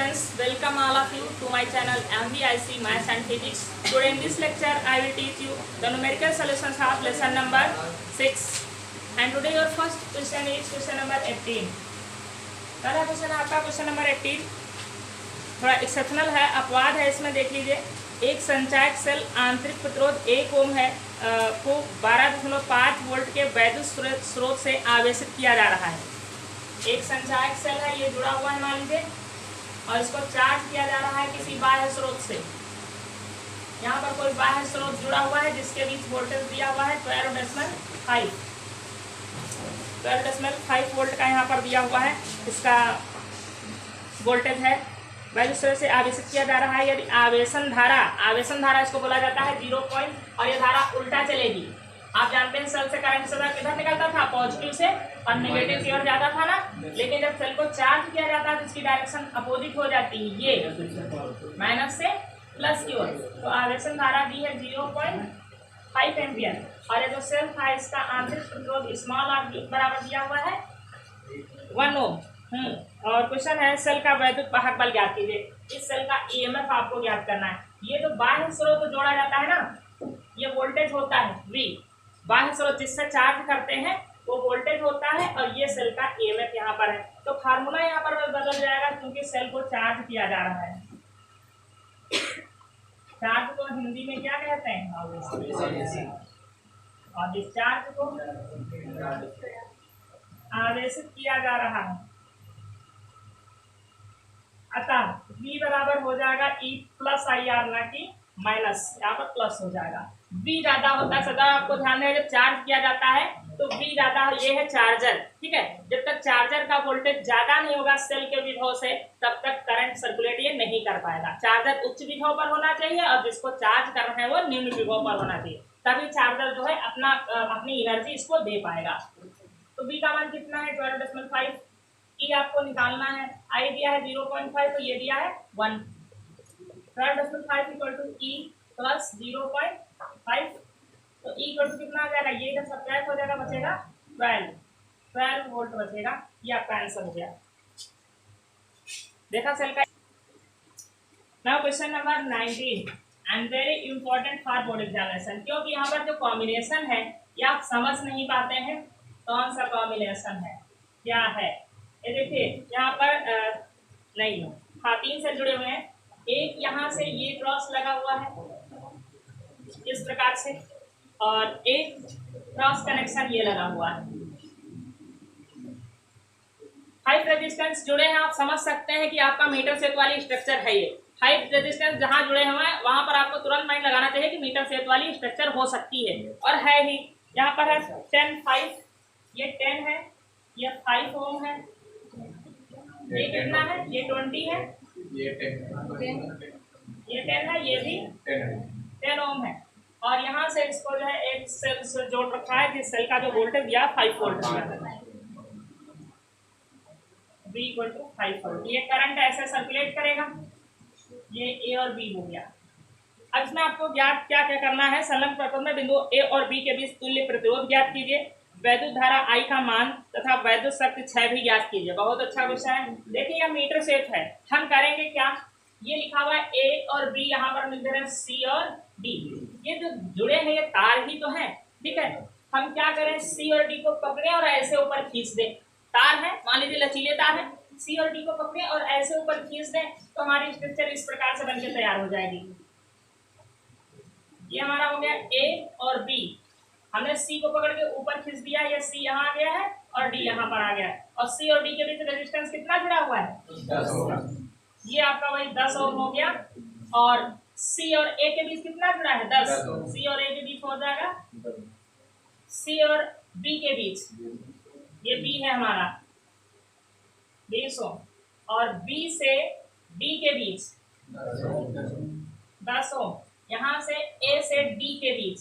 students, welcome all of you to my channel MVIC Maths and Physics. Today in this lecture I will teach you the numerical solutions of lesson number 6. And today your first question is question number 18. पहला question है आपका question number 18, थोड़ा exceptional है, अपवाद है। इसमें देख लीजिए, एक संचायक सेल आंतरिक प्रतिरोध 1 ओम है को 12.5 वोल्ट के वैद्युत स्रोत से आवेशित किया जा रहा है। एक संचायक सेल है, ये जुड़ा हुआ है मान लीजिए, और इसको चार्ज किया जा रहा है किसी बाह्य स्रोत से। यहाँ पर कोई बाह्य स्रोत जुड़ा हुआ है जिसके बीच वोल्टेज दिया हुआ है 12.5 वोल्ट का यहाँ पर दिया हुआ है, इसका वोल्टेज है। वैद्युत स्रोत से आवेशित किया जा रहा है। यदि आवेशन धारा इसको बोला जाता है 0 पॉइंट, और ये धारा उल्टा चलेगी। आप जानते हैं सेल से करंट सदा किधर निकलता था, पॉजिटिव से, और नेगेटिव की ओर जाता था ना। लेकिन जब सेल को चार्ज किया जाता है तो इसकी डायरेक्शन अपोजिट हो जाती है, ये माइनस से प्लस की ओर। तो आवेशन धारा दी है 0.5 एम्पियर, और ये जो सेल था इसका आंतरिक प्रतिरोध स्मॉल आर बराबर दिया हुआ है 1 ओम। और क्वेश्चन है सेल का वैद्युत वाहक बल ज्ञात कीजिए। इस सेल का ईएमएफ आपको ज्ञात करना है। ये जो बाह्य स्रोत जोड़ा जाता है ना, ये वोल्टेज होता है V। बाह्य स्रोत जिससे चार्ज करते हैं वो वोल्टेज होता है, और ये सेल का ईएमएफ यहाँ पर है। तो फार्मूला यहाँ पर बदल जाएगा क्योंकि सेल को चार्ज किया जा रहा है। चार्ज को हिंदी में क्या कहते हैं, और डिस्चार्ज को आवेशित किया जा रहा है। अतः V बराबर हो जाएगा E प्लस IR, ना कि माइनस, यहाँ पर प्लस हो जाएगा। V ज्यादा होता है, सदा आपको ध्यान है, जब चार्ज किया जाता है तो V ज्यादा, ये है चार्जर, ठीक है। जब तक चार्जर का वोल्टेज ज्यादा नहीं होगा सेल के विभव से, तब तक करंट सर्कुलेट ये नहीं कर पाएगा। चार्जर उच्च विभव पर होना चाहिए, और जिसको चार्ज करना है वो निम्न विभव पर होना चाहिए, तभी चार्जर जो है अपनी एनर्जी इसको दे पाएगा। तो V का मान कितना है 12.5। E आपको निकालना है, I दिया है 0.5, तो ये दिया है 1। 12.5 इक्वल टू E प्लस 0.5, तो E इक्वल टू कितना आ जाएगा, ये जब सब्ट्रैक्ट हो जाएगा बचेगा 12 वोल्ट बचेगा। ये आपका आंसर हो गया। देखा सेल का। Now question number 19 and very important for board examination, क्योंकि यहाँ पर जो कॉम्बिनेशन है ये आप समझ नहीं पाते हैं कौन सा कॉम्बिनेशन है, क्या है। ये देखिए यहाँ पर नहीं हो, हाँ 3 से जुड़े हुए हैं। एक यहाँ से ये क्रॉस लगा हुआ है इस प्रकार से, और एक क्रॉस कनेक्शन ये लगा हुआ है। हाई रेजिस्टेंस जुड़े हैं, आप समझ सकते हैं कि आपका मीटर सेट वाली स्ट्रक्चर है। ये हाई रेजिस्टेंस जहाँ जुड़े हुए हैं वहां पर आपको तुरंत माइंड लगाना चाहिए कि मीटर सेट वाली स्ट्रक्चर हो सकती है, और है ही। यहाँ पर है 10/5, ये 10 है, ये 5 ओम है, ये कितना है, ये 20 है, ये 10 है, ये भी 10 ओम है। और यहाँ से इसको जो है एक सेल से जोड़ रखा है, जिस सेल का जो वोल्टेज दिया 5 वोल्ट है, V इक्वल टू 5 वोल्ट। ये करंट ऐसे सर्कुलेट करेगा, ये A और B हो गया। अब इसमें आपको ज्ञात क्या क्या करना है, संलग्न प्रतिरोध में बिंदु A और B के बीच तुल्य प्रतिरोध ज्ञात कीजिए, वैद्युत धारा I का मान तथा वैद्युत शक्ति क्षय भी ज्ञात कीजिए। बहुत अच्छा क्वेश्चन है। देखिए यह मीटर सेट है, हम करेंगे क्या, ये लिखा हुआ है A और B, यहाँ पर मिल रहे हैं C और D। ये जो जुड़े हैं ये तार ही तो हैं, ठीक है। हम क्या करें, C और D को पकड़े और ऐसे ऊपर खींच दें। तार है, मान लीजिए लचीले तार है, C और D को पकड़े और ऐसे ऊपर खींच दें, तो हमारी स्ट्रक्चर इस प्रकार से बनकर तैयार हो जाएगी। ये हमारा हो गया A और B। हमने C को पकड़ के ऊपर खींच दिया, ये C यहाँ आ गया है और D यहाँ पर आ गया है, और C और D के बीच रेजिस्टेंस कितना जुड़ा हुआ है 10। ये आपका वही 10 ओम हो गया। और C और A के बीच कितना जुड़ा है 10, C और A के बीच हो जाएगा, C और B के बीच, ये B है हमारा 20 ओम, और B से D के बीच 10 ओम, यहाँ से A से D के बीच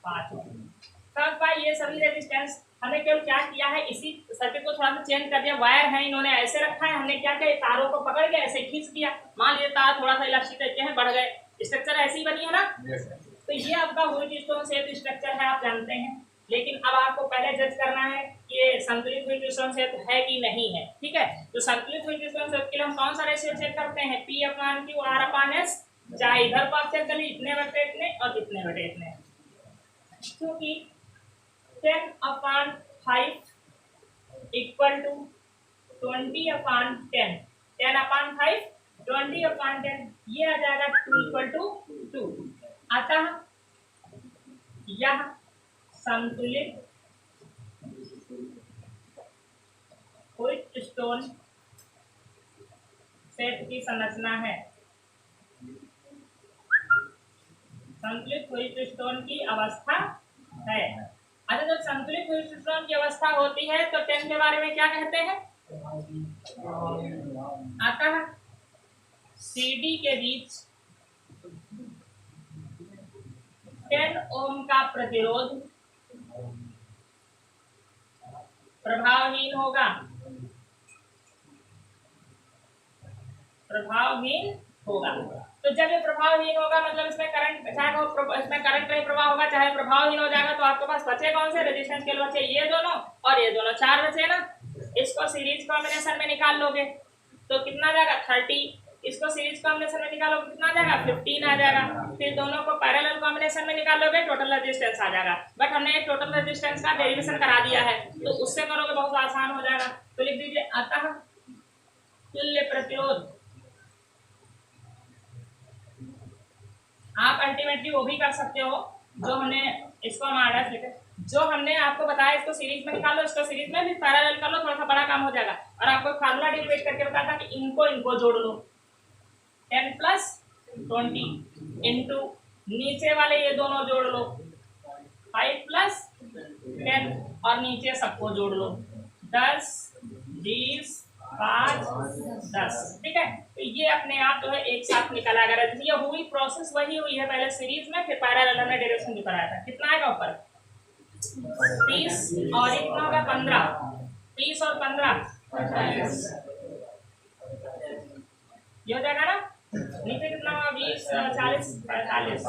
5 ओम। तब भाई ये सभी रेजिस्टेंस हमने केवल क्या किया है, इसी सर्किट को थोड़ा सा चेंज कर दिया। वायर है, इन्होंने ऐसे रखा है, हमने क्या किया, तारों को पकड़ के ऐसे खींच दिया। मान लीजिए तार थोड़ा सा इलास्टिक तरीके हैं, बढ़ गए, स्ट्रक्चर ऐसी बनी है ना। तो ये आपका व्हीटस्टोन शेप स्ट्रक्चर है, आप जानते हैं। लेकिन अब आपको पहले जज करना है कि ये संतुलित हुई क्रिस्टल सेट है कि नहीं है। ठीक है, तो संतुलित हुई क्रिस्टल सेट के लिए हम कौन सा रेशियो चेक करते हैं, P upon Q R upon S, चाहे इधर को आप चेक करिए इतने बटे इतने और इतने बटे इतने, क्योंकि 10 upon 5 equal to 20 upon 10, 10 upon 5 20 upon 10, ये आ जाएगा 2 इक्वल टू 2। अतः यह संतुलित व्हीटस्टोन सेट की संरचना है, संतुलित व्हीटस्टोन की अवस्था है। अच्छा, जब संतुलित व्हीटस्टोन की अवस्था होती है तो 10 के बारे में क्या कहते हैं, अतः CD के बीच 10 ओम का प्रतिरोध प्रभावहीन होगा, प्रभावहीन होगा। तो जब ये प्रभावहीन होगा मतलब इसमें करंट, चाहे वो इसमें करंट नहीं प्रवाह होगा, चाहे प्रभावहीन हो जाएगा, तो आपके पास बचे कौन से रेजिस्टेंस के बचे, ये दोनों और ये दोनों, 4 बचे ना। इसको सीरीज कॉम्बिनेशन में निकाल लोगे तो कितना जाएगा 30, इसको सीरीज कॉम्बिनेशन में निकालोगे कितना आ जाएगा 15 आ जाएगा। फिर दोनों को पैरेलल कॉम्बिनेशन में निकालोगे टोटल रेजिस्टेंस आ जाएगा। बट हमने एक टोटल रेजिस्टेंस का डेरिवेशन करा दिया है तो उससे करोगे बहुत आसान हो जाएगा। तो लिख दीजिए अतः तुल्य प्रतिरोध, आप अल्टीमेटली वो भी कर सकते हो जो हमने, इसको हम आर्डर लिखे, जो हमने आपको बताया इसको सीरीज में निकालो, इसको सीरीज में भी पैरेलल कर लो, थोड़ा सा बड़ा काम हो जाएगा। और आपको फार्मूला डेरिवेट करके बताया था कि इनको जोड़ लो, 10 प्लस 20 इंटू नीचे वाले ये दोनों जोड़ लो 5 प्लस 10 और नीचे सबको जोड़ लो 10 20 5 10। ठीक है, तो ये अपने आप जो है एक साथ निकल आ गया। ये हुई प्रोसेस वही हुई है, पहले सीरीज में फिर पैरेलल हमने डेरिवेशन भी कराया था। कितना आएगा ऊपर 30 और इतना होगा 15, 30 और 15 ये हो जाएगा ना। नीचे कितना होगा 20 40 45,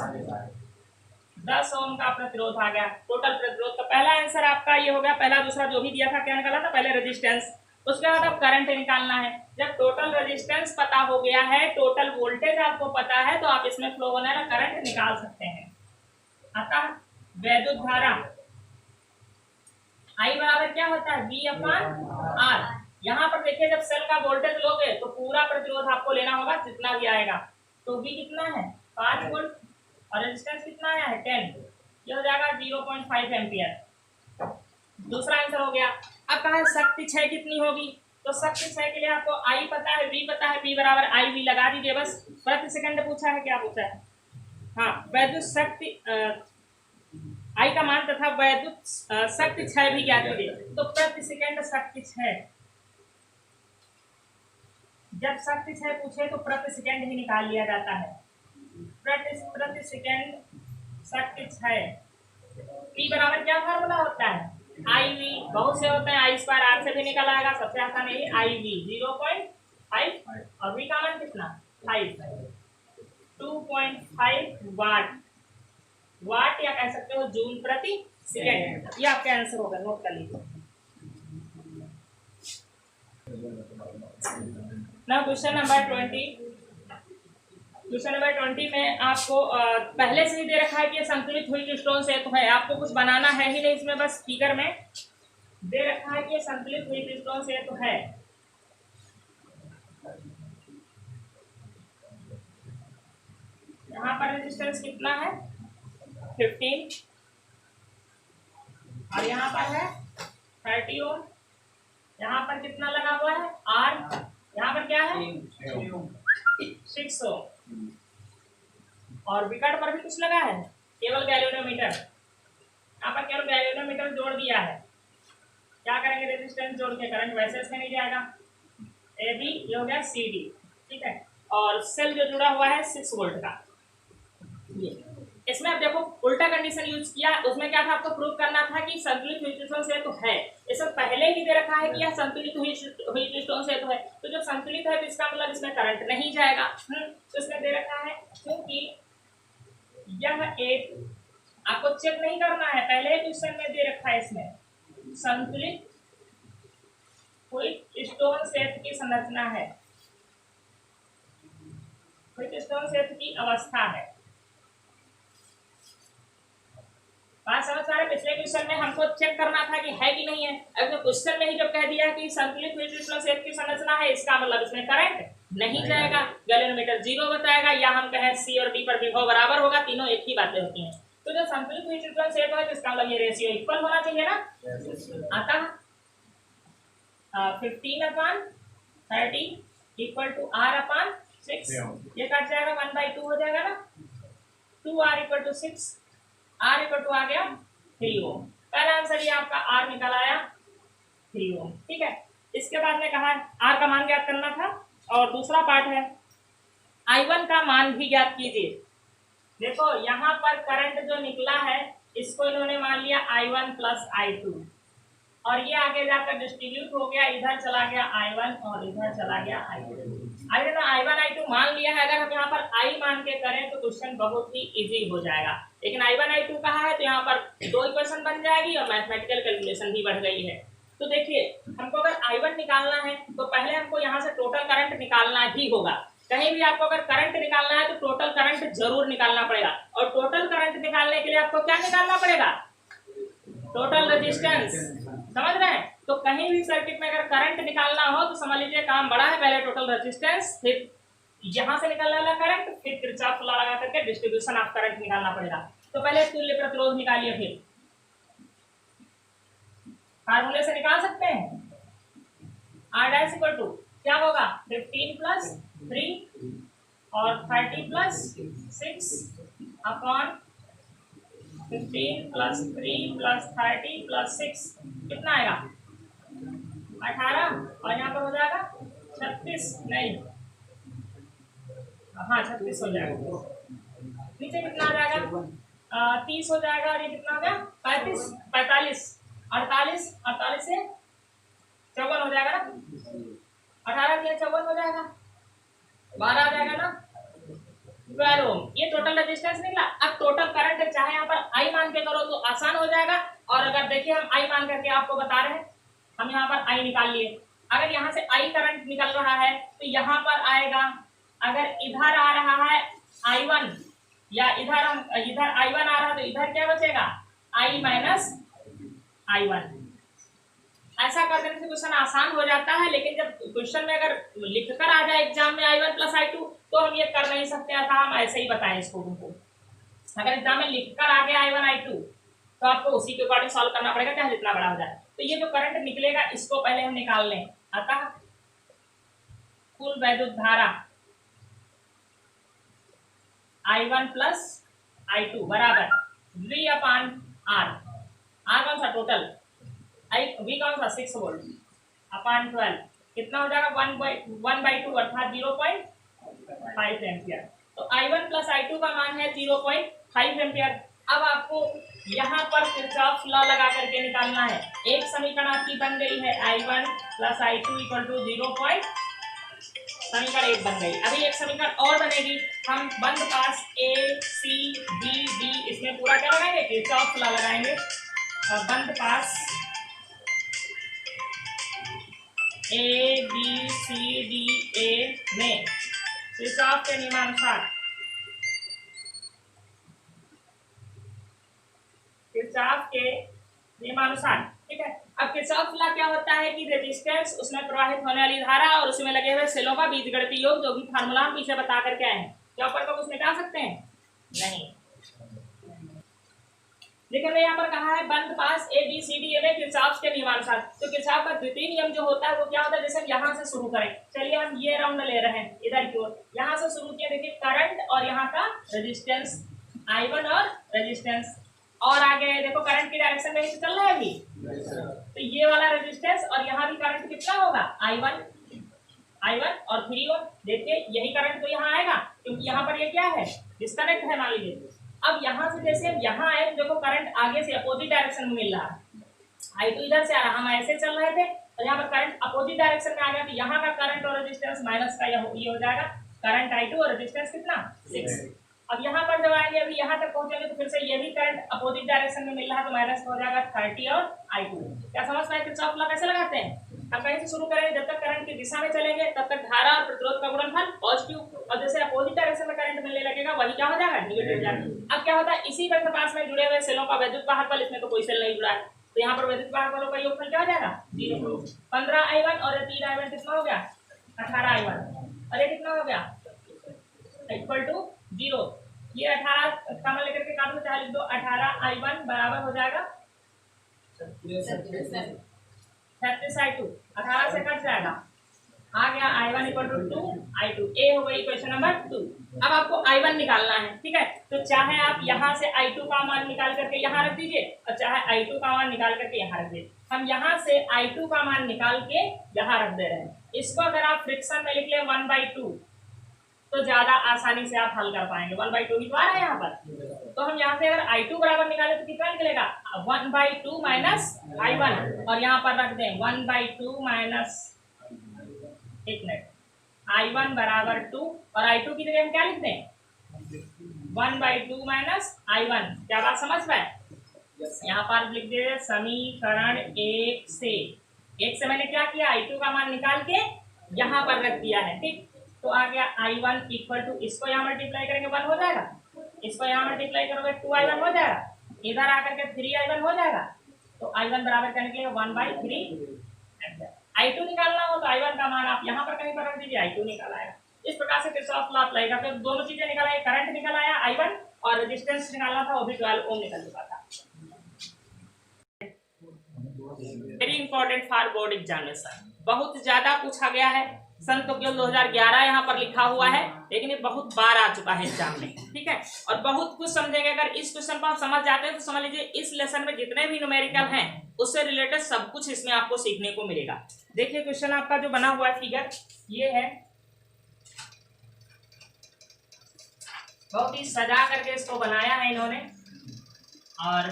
10 ओम का प्रतिरोध आ गया टोटल प्रतिरोध। तो पहला आंसर आपका ये हो गया, पहला दूसरा जो भी दिया था क्या निकाला था, पहले रेजिस्टेंस, उसके बाद अब करंट निकालना है। जब टोटल रेजिस्टेंस पता हो गया है, टोटल वोल्टेज आपको पता है, तो आप इसमें फ्लो होने वाला करंट निकाल सकते हैं। अतः वैद्युत धारा I बराबर क्या होता है V अपॉन R। यहाँ पर देखिए जब सेल का वोल्टेज लोगे तो पूरा प्रतिरोध आपको लेना होगा जितना भी आएगा। तो V कितना है 5 वोल्ट और रेजिस्टेंस कितना आया है 10, ये हो जाएगा 0.5 एम्पियर। दूसरा आंसर हो गया। अब कहा है शक्ति क्षय कितनी होगी, तो शक्ति क्षय के लिए आपको I पता है, V पता है, P बराबर IV लगा दीजिए बस। प्रति सेकंड पूछा है, क्या पूछा है, हाँ वैद्युत शक्ति I का मान तथा वैद्युत शक्ति क्षय भी ज्ञात कीजिए। तो प्रति सेकंड शक्ति क्षय, जब शक्ति क्षय पूछे तो प्रति सेकंड ही निकाल लिया जाता है। प्रति सेकंड शक्ति क्षय P बराबर क्या फार्मूला होता है IV, बहुत से होते हैं, I स्क्वायर R से भी निकल आएगा, सबसे आसान है IV 0.5 और V का मान कितना 5, 2.5 वाट, वाट या कह सकते हो जूल प्रति सेकंड। ये आपका आंसर होगा, नोट कर लीजिए ना। क्वेश्चन नंबर 20, क्वेश्चन नंबर 20 में आपको पहले से ही दे रखा है कि संतुलित हुई स्टोन से तो है, आपको कुछ बनाना है ही नहीं, इसमें बस फिगर में दे रखा है कि संतुलित हुई स्टोन से तो है। यहाँ पर रेजिस्टेंस कितना है 15 और यहाँ पर है 30 ओम, यहाँ पर कितना लगा हुआ है R, यहाँ पर क्या है 6 ओम और विकट पर भी कुछ लगा है, केवल गैल्वेनोमीटर, यहाँ पर केवल गैल्वेनोमीटर जोड़ दिया है। क्या करेंगे रेजिस्टेंस जोड़ के, करंट वैसे इसमें नहीं जाएगा। AB ये हो गया CD, ठीक है, और सेल जो जुड़ा हुआ है 6 वोल्ट का। इसमें अब देखो उल्टा कंडीशन यूज किया, उसमें क्या था आपको प्रूव करना था कि संतुलित व्हीटस्टोन से तो है, इसमें पहले ही दे रखा है कि यह संतुलित व्हीटस्टोन से तो है। तो जब संतुलित है तो इसका मतलब इसमें करंट नहीं जाएगा। तो इसमें दे रखा है क्योंकि यह एक आपको चेक नहीं करना है, पहले ही क्वेश्चन में दे रखा है इसमें संतुलित व्हीटस्टोन क्षेत्र की संरचना है, व्हीटस्टोन क्षेत्र की अवस्था है। बात समझ पा रहे? पिछले क्वेश्चन में हमको चेक करना था कि है कि नहीं है। अब तो क्वेश्चन में ही जब कह दिया कि संतुलित व्हीटस्टोन क्षेत्र की संरचना है, इसका मतलब इसमें करंट नहीं जाएगा, गैल्वेनोमीटर 0 बताएगा, या हम कहें सी और डी पर विभव बराबर होगा, तीनों एक ही बातें होती हैं। तो जो संतुलित व्हीटस्टोन क्षेत्र है तो इसका मतलब ये रेशियो इक्वल होना चाहिए ना। आता 15/30 इक्वल टू R/6, ये कट जाएगा 1/2 हो जाएगा ना, 2R equal to 6, R equal to आ गया 3 ओम। पहला आंसर ये आपका R निकल आया 3 ओम। ठीक है, इसके बाद में कहा R का मान ज्ञात करना था, और दूसरा पार्ट है I1 का मान भी ज्ञात कीजिए। देखो यहाँ पर करंट जो निकला है इसको इन्होंने मान लिया I1 प्लस I2, और ये आगे जाकर डिस्ट्रीब्यूट हो गया, इधर चला गया I1 और इधर चला गया I2। अगर तो I1 I2 मान लिया है, अगर हम यहाँ पर I मान के करें तो क्वेश्चन बहुत ही इजी हो जाएगा। लेकिन I1 I2 कहा है तो यहाँ पर 2 इक्वेशन बन जाएगी और मैथमेटिकल कैलकुलेशन भी बढ़ गई है। तो देखिए हमको अगर I1 निकालना है तो पहले हमको यहाँ से टोटल करंट निकालना ही होगा। कहीं भी आपको अगर करंट निकालना है तो टोटल करंट जरूर निकालना पड़ेगा, और टोटल करंट निकालने के लिए आपको क्या निकालना पड़ेगा? Total resistance. समझ रहे हैं? तो कहीं भी सर्किट में अगर करंट निकालना हो तो समझ लीजिए काम बड़ा है, पहले टोटल रेजिस्टेंस, फिर यहाँ से निकलने वाला करंट, फिर किरचॉफ लॉ लगा करके डिस्ट्रीब्यूशन ऑफ करंट निकालना पड़ेगा। तो पहले तुल्य प्रतिरोध निकालिए, फिर फार्मूले से निकाल सकते हैं। R डैश इक्वल टू क्या होगा? 15 प्लस 3 और 30 plus 6 upon 15 plus 3 plus 30 plus 6 कितना आएगा? 18, और यहाँ पर हो जाएगा 36, नहीं हाँ 36 हो जाएगा। नीचे कितना आ जाएगा? 30 हो जाएगा, और ये कितना हो गया? 35, 45, 48, 48 से 54 हो जाएगा ना, 18 से 54 हो जाएगा, 12 आ जाएगा ना, 12 ओम। ये टोटल रेजिस्टेंस निकला। अब टोटल करंट चाहे यहाँ पर आई मान के करो तो आसान हो जाएगा, और अगर देखिए हम आई मान करके आपको बता रहे हैं, हम यहाँ पर आई निकाल लिए। अगर यहाँ से आई करंट निकल रहा है तो यहाँ पर आएगा, अगर इधर आ रहा है I1 या इधर I1 आ रहा है तो इधर क्या बचेगा? I minus I1। ऐसा कर देने से क्वेश्चन आसान हो जाता है, लेकिन जब क्वेश्चन में अगर लिखकर आ जाए एग्जाम में I1 प्लस I2 तो हम ये कर नहीं सकते था, हम ऐसे ही बताएं इसको उनको। अगर एग्जाम में लिखकर आ गया I1 I2 तो आपको उसी के अकॉर्डिंग सॉल्व करना पड़ेगा, चाहे जितना बड़ा हो जाए। तो ये जो करंट निकलेगा इसको पहले हम निकाल लें। अतः कुल वैद्युत धारा I1 प्लस I2 बराबर V/R। R कौन सा? टोटल। V कौन सा? 6 वोल्ट अपॉन 12 कितना हो जाएगा? 1/2 अर्थात 0.5 एम्पियर। तो I1 प्लस I2 का मान है 0.5 एम्पियर। अब आपको यहाँ पर किरचॉफ लॉ लगा करके निकालना है। एक समीकरण आपकी बन गई है I1 plus I2 equal to 0. समीकरण 1 बन गई। अभी एक समीकरण और बनेगी, हम बंद पास ACBD इसमें पूरा क्या लगाएंगे? किरचॉफ लॉ लगाएंगे। और बंद पास ABCDA में किरचॉफ के नियमानुसार, किरचॉफ के नियमानुसार, ठीक है। अब किरचॉफ लॉ क्या होता है कि रेजिस्टेंस, उसमें प्रवाहित होने वाली धारा और उसमें लगे हुए सेलों का बीजगणितीय योग, जो भी फार्मूला हम पीछे बता करके आए हैं, क्या ऊपर को कुछ निकाल सकते हैं? नहीं। लेकिन यहाँ पर कहा है बंद पास ABCD में किरचॉफ के नियमानुसार। तो किरचॉफ का द्वितीय नियम जो होता है वो क्या होता है? जैसे हम यहाँ से शुरू करें, चलिए हम ये राउंड ले रहे हैं इधर की ओर, यहाँ से शुरू किया, देखिए करंट और यहाँ का रेजिस्टेंस I1 और रेजिस्टेंस, और आगे देखो करंट की डायरेक्शन में ही चल रहा है अभी, तो ये वाला रेजिस्टेंस और यहाँ भी करंट कितना होगा? I1 और 3 ओम। देखिए यही करंट तो यहाँ आएगा, क्योंकि यहाँ पर ये क्या है? डिस्कनेक्ट है मान लीजिए। अब यहाँ से जैसे हम यहाँ आए तो देखो करंट आगे से अपोजिट डायरेक्शन में मिल रहा है। I2 इधर से आ रहा, हम ऐसे चल रहे थे तो यहाँ पर करंट अपोजिट डायरेक्शन में आ गया, तो यहाँ का करंट और रेजिस्टेंस माइनस का ये हो जाएगा। करंट I2 और रेजिस्टेंस कितना? 6। अब यहाँ पर जब आएंगे अभी यहाँ तक पहुंचेंगे तो फिर से ये भी करंट अपोजिट डायरेक्शन में मिल रहा है तो माइनस हो जाएगा 30 और I2। क्या समझ पाए किरचॉफ लॉ कैसे लगाते हैं? हम कहीं से शुरू करेंगे, जब तक करंट की दिशा में चलेंगे तब तक धारा और प्रतिरोध का गुणनफल पॉजिटिव, और जैसे अपोजिट डायरेक्शन में करंट मिलने लगेगा वही क्या हो जाएगा, नेगेटिव हो जाएगा। अब क्या होता है, इसी के पास में जुड़े हुए सेलों का विद्युत वाहक बल, इसमें तो कोई सेल नहीं जुड़ा है तो यहाँ पर विद्युत वाहक बलों का योगफल क्या हो जाएगा, 0। 15I1 और 3I1 कितना हो गया, 18I1, और ये कितना हो गया इक्वल टू 0। ये 18 कॉमन लेकर के काट दो, चाहे लिख दो 18I1 बराबर हो जाएगा 36I2, 18 से कट जाएगा, आ गया I1 इक्वल टू 2I2। ए हो गई क्वेश्चन नंबर 2। अब आपको I1 निकालना है, ठीक है, तो चाहे आप यहाँ से I2 का मान निकाल करके यहाँ रख दीजिए और चाहे I2 का मान निकाल करके यहाँ रख दीजिए। हम यहाँ से I2 का मान निकाल के यहाँ रख दे रहे हैं। इसको अगर आप फ्रिक्शन में लिख ले 1/2 तो ज्यादा आसानी से आप हल कर पाएंगे। 1/2 ही तो आ रहा है यहाँ पर, तो हम यहाँ से अगर I2 बराबर निकाले तो कितना निकलेगा, 1/2 माइनस I1, और यहाँ पर रख दें 1/2 माइनस, एक मिनट, I1 बराबर 2 और I2 की जगह हम क्या लिख दें 1/2 माइनस I1। क्या बात समझ पाए? यहाँ पर लिख दे समीकरण 1 से मैंने क्या किया, I2 का मान निकाल के यहाँ पर रख दिया है, ठीक, तो आ गया I1 इक्वल टू, इसको यहाँ मल्टीप्लाई करेंगे 1 हो जाएगा, इसको यहाँ मल्टीप्लाई करोगे 2I1 हो जाएगा, इधर आकर के 3I1 हो जाएगा, तो I1 बराबर क्या निकलेगा 1/3। I2 निकालना हो तो I1 का मान आप यहाँ पर कहीं पर रख दीजिए, I2 निकाल आएगा। इस प्रकार से किरचॉफ लॉ अप्लाई करके दोनों चीजें निकाल आए, करंट निकल आया I1 और रेजिस्टेंस निकालना था वो भी 12 ओम निकल चुका था। Very important for board examination, बहुत ज्यादा पूछा गया है। सन तो केवल 2011 यहाँ पर लिखा हुआ है, लेकिन ये बहुत बार आ चुका है एग्जाम में, ठीक है, और बहुत कुछ समझेंगे। अगर इस क्वेश्चन को आप समझ जाते हैं तो समझ लीजिए इस लेसन में जितने भी न्यूमेरिकल हैं उससे रिलेटेड सब कुछ इसमें आपको सीखने को मिलेगा। देखिए क्वेश्चन आपका जो बना हुआ है फिगर, ये है, बहुत ही सजा करके इसको बनाया है इन्होंने, और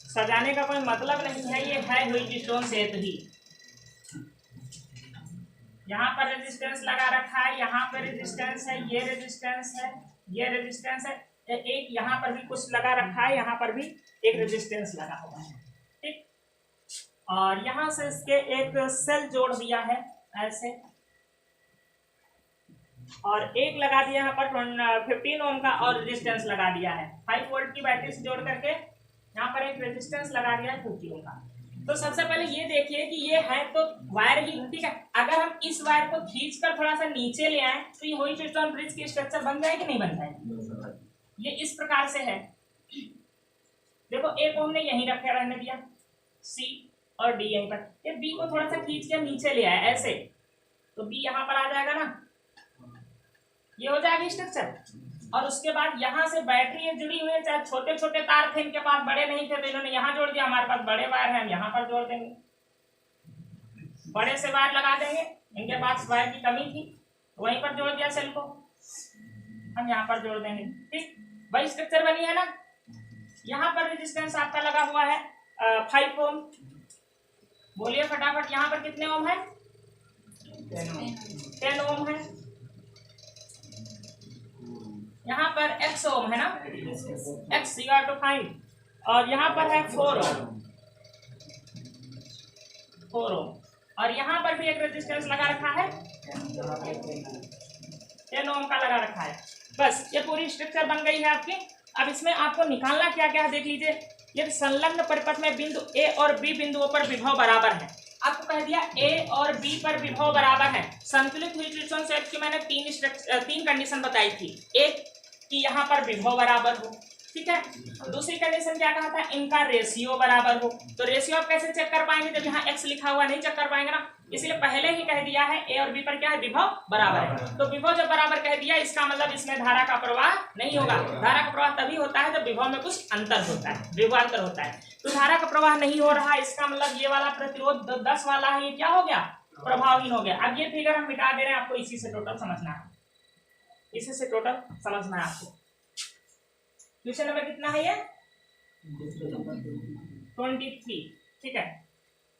सजाने का कोई मतलब नहीं है, ये है हुई स्टोन से ही। यहाँ पर रेजिस्टेंस लगा रखा है, यहाँ पे रेजिस्टेंस है, ये रेजिस्टेंस है, ये रेजिस्टेंस है, एक यहाँ पर भी कुछ लगा रखा है, यहाँ पर भी एक रेजिस्टेंस लगा हुआ है, ठीक, और यहाँ से इसके एक सेल जोड़ दिया है ऐसे, और एक लगा दिया यहाँ पर 15 ओम का और रेजिस्टेंस लगा दिया है। 5 वोल्ट की बैटरी से जोड़ करके यहाँ पर एक रेजिस्टेंस लगा दिया है 50 ओम का। तो सबसे पहले ये देखिए कि ये है तो वायर ही, ठीक है, अगर हम इस वायर को खींचकर थोड़ा सा नीचे ले आए तो ये व्हीटस्टोन ब्रिज की स्ट्रक्चर बन जाए कि नहीं बन जाए, ये इस प्रकार से है। देखो एक ओम ने यहीं रखे रहने दिया, सी और डी यहीं पर, ये बी को थोड़ा सा खींच के नीचे ले आए ऐसे, तो बी यहाँ पर आ जाएगा ना, ये हो जाएगी स्ट्रक्चर। और उसके बाद यहाँ से बैटरी जुड़ी हुई है, चाहे छोटे छोटे तार थे इनके पास, बड़े नहीं थे तो इन्होंने यहाँ जोड़ दिया, हमारे पास बड़े वायर हैं हम यहाँ पर जोड़ देंगे, बड़े से वायर लगा देंगे, इनके पास वायर की कमी थी वहीं पर जोड़ दिया सेल को, हम यहाँ पर जोड़ देंगे, ठीक, वही स्ट्रक्चर बनी है ना। यहाँ पर रेजिस्टेंस आपका लगा हुआ है 5 ओम, बोलिए फटाफट, यहाँ पर कितने ओम है, 10 ओम है, यहाँ पर x ओम है ना, x you have to find, और यहाँ पर है 4 ओम, और यहाँ पर भी एक रेजिस्टेंस लगा रखा है 10 ओम का लगा रखा है। बस ये पूरी स्ट्रक्चर बन गई है आपकी। अब इसमें आपको निकालना क्या क्या है देख लीजिए। यदि संलग्न परिपथ में बिंदु ए और बी बिंदुओं पर विभव बराबर है, आपको कह दिया ए और बी पर विभव बराबर है, संतुलित हुई ट्रांजिस्टर सेट की मैंने तीन कंडीशन बताई थी, एक कि यहाँ पर विभव बराबर हो, ठीक है, दूसरी कंडीशन क्या कहा था, इनका रेशियो बराबर हो। तो रेशियो आप कैसे चेक कर पाएंगे जब यहाँ x लिखा हुआ नहीं चेक कर पाएंगे ना, इसलिए पहले ही कह दिया है ए और बी पर क्या है, विभव बराबर है। तो विभव जब बराबर कह दिया इसका मतलब इसमें धारा का प्रवाह नहीं होगा। धारा का प्रवाह तभी होता है जब विभव में कुछ अंतर होता है, विभवांतर होता है। तो धारा का प्रवाह नहीं हो रहा, इसका मतलब ये वाला प्रतिरोध 10 वाला है, ये क्या हो गया, प्रभावहीन हो गया। अब ये फिगर हम मिटा दे रहे हैं, आपको इसी से टोटल समझना है, इसी से टोटल समझना है आपको। क्वेश्चन नंबर कितना है ये, 23, ठीक है।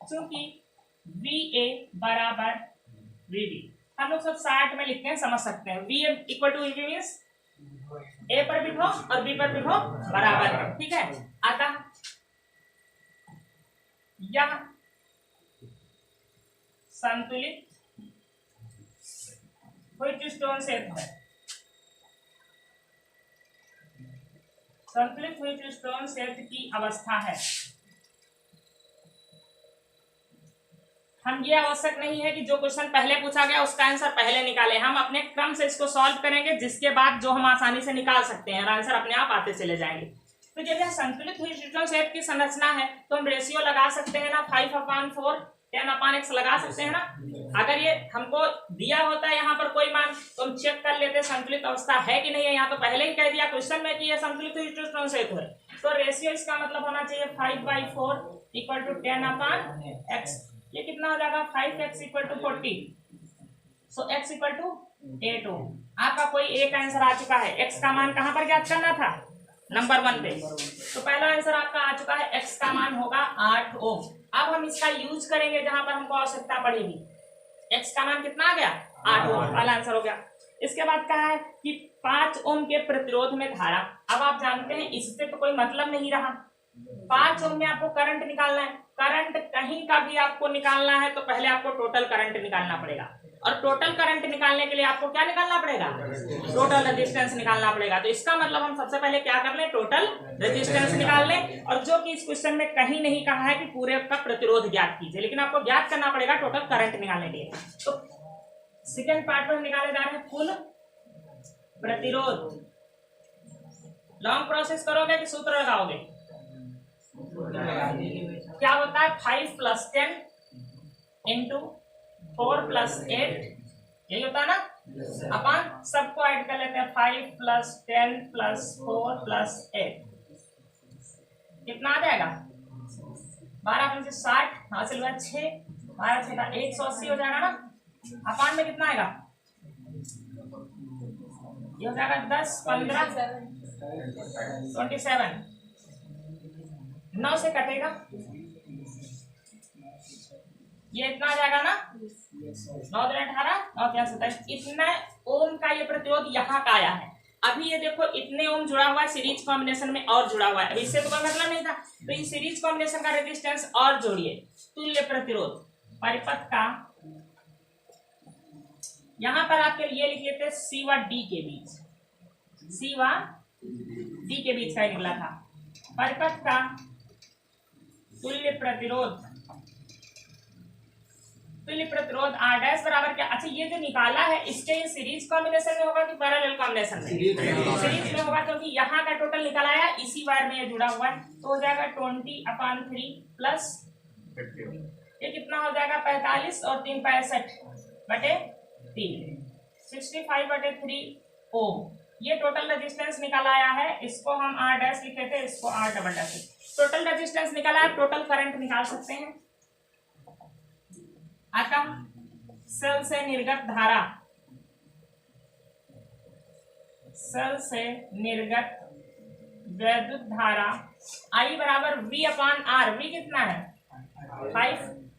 चूंकि VA बराबर VB हम लोग सब 60 में लिखते हैं, समझ सकते हैं। VA equal to VB means A पर विभव और बी पर विभव बराबर है, ठीक है। अतः यह संतुलित व्हीटस्टोन सेट है, संतुलित व्हीटस्टोन सेट की अवस्था है। हम ये आवश्यक नहीं है कि जो क्वेश्चन पहले पूछा गया उसका आंसर पहले निकालें, हम अपने क्रम से इसको सॉल्व करेंगे, जिसके बाद जो हम आसानी से निकाल सकते हैं और आंसर अपने आप आते चले जाएंगे। तो जब यह संतुलित व्हीटस्टोन सेट की संरचना है तो हम रेशियो लगा सकते हैं ना, 5/4 10/x लगा सकते हैं ना। अगर ये हमको दिया होता है यहाँ पर कोई मान तो हम चेक कर लेते संतुलित अवस्था है कि नहीं है। यहाँ तो पहले ही कह दिया क्वेश्चन में कि ये संतुलित व्हीटस्टोन सेट है, तो रेशियो इसका मतलब होना चाहिए 5/4 = 10/x। ये कितना हो जाएगा 5x = 40, सो x = 8 ओम। आपका कोई एक आंसर आ चुका है। x का मान कहाँ पर ज्ञात करना था, नंबर 1 पे। तो पहला आंसर आपका आ चुका है, x का मान होगा 8 ओम। अब हम इसका यूज करेंगे जहां पर हमको आवश्यकता पड़ेगी। x का मान कितना आ गया 8 ओम, पहला आंसर हो गया। इसके बाद कहा है कि 5 ओम के प्रतिरोध में धारा। अब आप जानते हैं इससे तो कोई मतलब नहीं रहा, 5 ओम में आपको करंट निकालना है। करंट कहीं का भी आपको निकालना है तो पहले आपको टोटल करंट निकालना पड़ेगा, और टोटल करंट निकालने के लिए आपको क्या निकालना पड़ेगा, टोटल रेजिस्टेंस निकालना पड़ेगा। तो इसका मतलब हम सबसे पहले क्या कर लें, टोटल रेजिस्टेंस निकाल लें। और जो कि इस क्वेश्चन में कहीं नहीं कहा है कि पूरे का प्रतिरोध ज्ञात कीजिए, लेकिन आपको ज्ञात करना पड़ेगा टोटल करंट निकालने के लिए। तो सेकेंड पार्ट में निकाले जा रहे हैं कुल प्रतिरोध। लॉन्ग प्रोसेस करोगे कि सूत्र लगाओगे, क्या होता है 5 + 10 × 4 + 8, यही होता है ना। अपन सबको ऐड कर लेते हैं, 5 + 10 + 4 + 8 कितना आ जाएगा 12 × 5 = 60 हासिल हुआ 6, 12 × 6 = 180 हो जाएगा ना। अपान में कितना आएगा, ये हो जाएगा 10 15 27, 9 से कटेगा, ये इतना आ जाएगा ना, 9 × 18 9 × 27। इतना ओम का ये प्रतिरोध यहाँ का आया है। अभी ये देखो इतने ओम जुड़ा हुआ है सीरीज कॉम्बिनेशन में और जुड़ा हुआ है, अभी इससे तो कोई मतलब नहीं था। तो इस सीरीज कॉम्बिनेशन का रेजिस्टेंस और जोड़िए, तुल्य प्रतिरोध परिपथ का, यहां पर आपके लिए लिख लेते C व D के बीच, C व D के बीच का निकला था परिपथ का तुल्य प्रतिरोध। तुल्य प्रतिरोध R' बराबर क्या, अच्छा ये जो निकाला है इसके ये सीरीज कॉम्बिनेशन में होगा कि पैरेलल कॉम्बिनेशन में, सीरीज में होगा, क्योंककि यहाँ का टोटल निकाला है इसी वायर में ये जुड़ा हुआ है। तो हो जाएगा 20/3 प्लस ये कितना हो जाएगा 45 और 3 65/3 65/3 ओम। ये टोटल रेजिस्टेंस निकाला आया है, इसको हम R' लिखे थे, इसको R'। टोटल रेजिस्टेंस निकाला है, टोटल करंट निकाल सकते हैं। अतः सेल से निर्गत धारा, सेल से निर्गत वैद्युत धारा I = V/R। V कितना है 5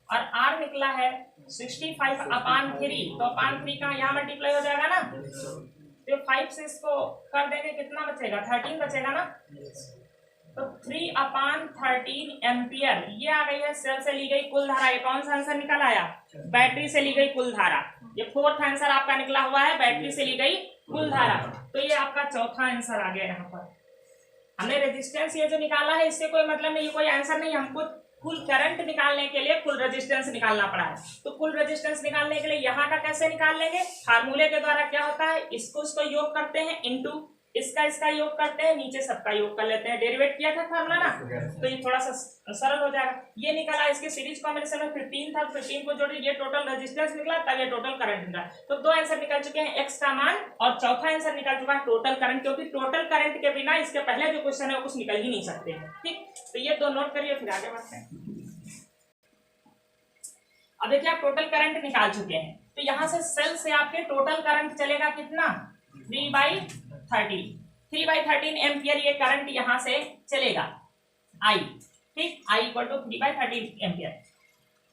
और R निकला है 65/3, तो 3 का यहाँ मल्टीप्लाई हो जाएगा ना, तो 5 से इसको कर देंगे कितना बचेगा 13 बचेगा ना। तो 3/13 एम्पियर ये आ गई है सेल से ली गई कुल धारा। ये कौन सा आंसर निकल आया, बैटरी से ली गई कुल धारा। ये 4th आंसर आपका निकला हुआ है, बैटरी से ली गई कुल धारा। तो ये आपका चौथा आंसर आ गया। यहाँ पर हमने रेजिस्टेंस ये जो निकाला है इससे कोई मतलब नहीं, कोई आंसर नहीं, हमको कुल करंट निकालने के लिए कुल रेजिस्टेंस निकालना पड़ा है। तो कुल रेजिस्टेंस निकालने के लिए यहाँ का कैसे निकाल लेंगे, फार्मूले के द्वारा क्या होता है, इसको योग करते हैं इनटू इसका योग करते हैं, नीचे सबका योग कर लेते हैं। डेरिवेट किया था फार्मूला ना, तो ये थोड़ा सा सरल हो जाएगा। ये निकला इसके सीरीज कॉम्बिनेशन में 15 था, 15 को जोड़िए, ये टोटल रेजिस्टेंस निकला, तब ये टोटल करंट निकला। तो 2 आंसर निकल चुके हैं, एक्स का मान, और चौथा आंसर निकल चुका है टोटल करंट, क्योंकि टोटल करंट के बिना इसके पहले जो क्वेश्चन है वो कुछ निकल ही नहीं सकते। ठीक, तो ये 2 नोट करिए, फिर आगे बढ़ते हैं। अब देखिए आप टोटल करंट निकाल चुके हैं, तो यहाँ से सेल से आपके टोटल करंट चलेगा कितना 3/13 एम्पियर ये करंट यहाँ से चलेगा I। ठीक, I = 3/13 एम्पियर।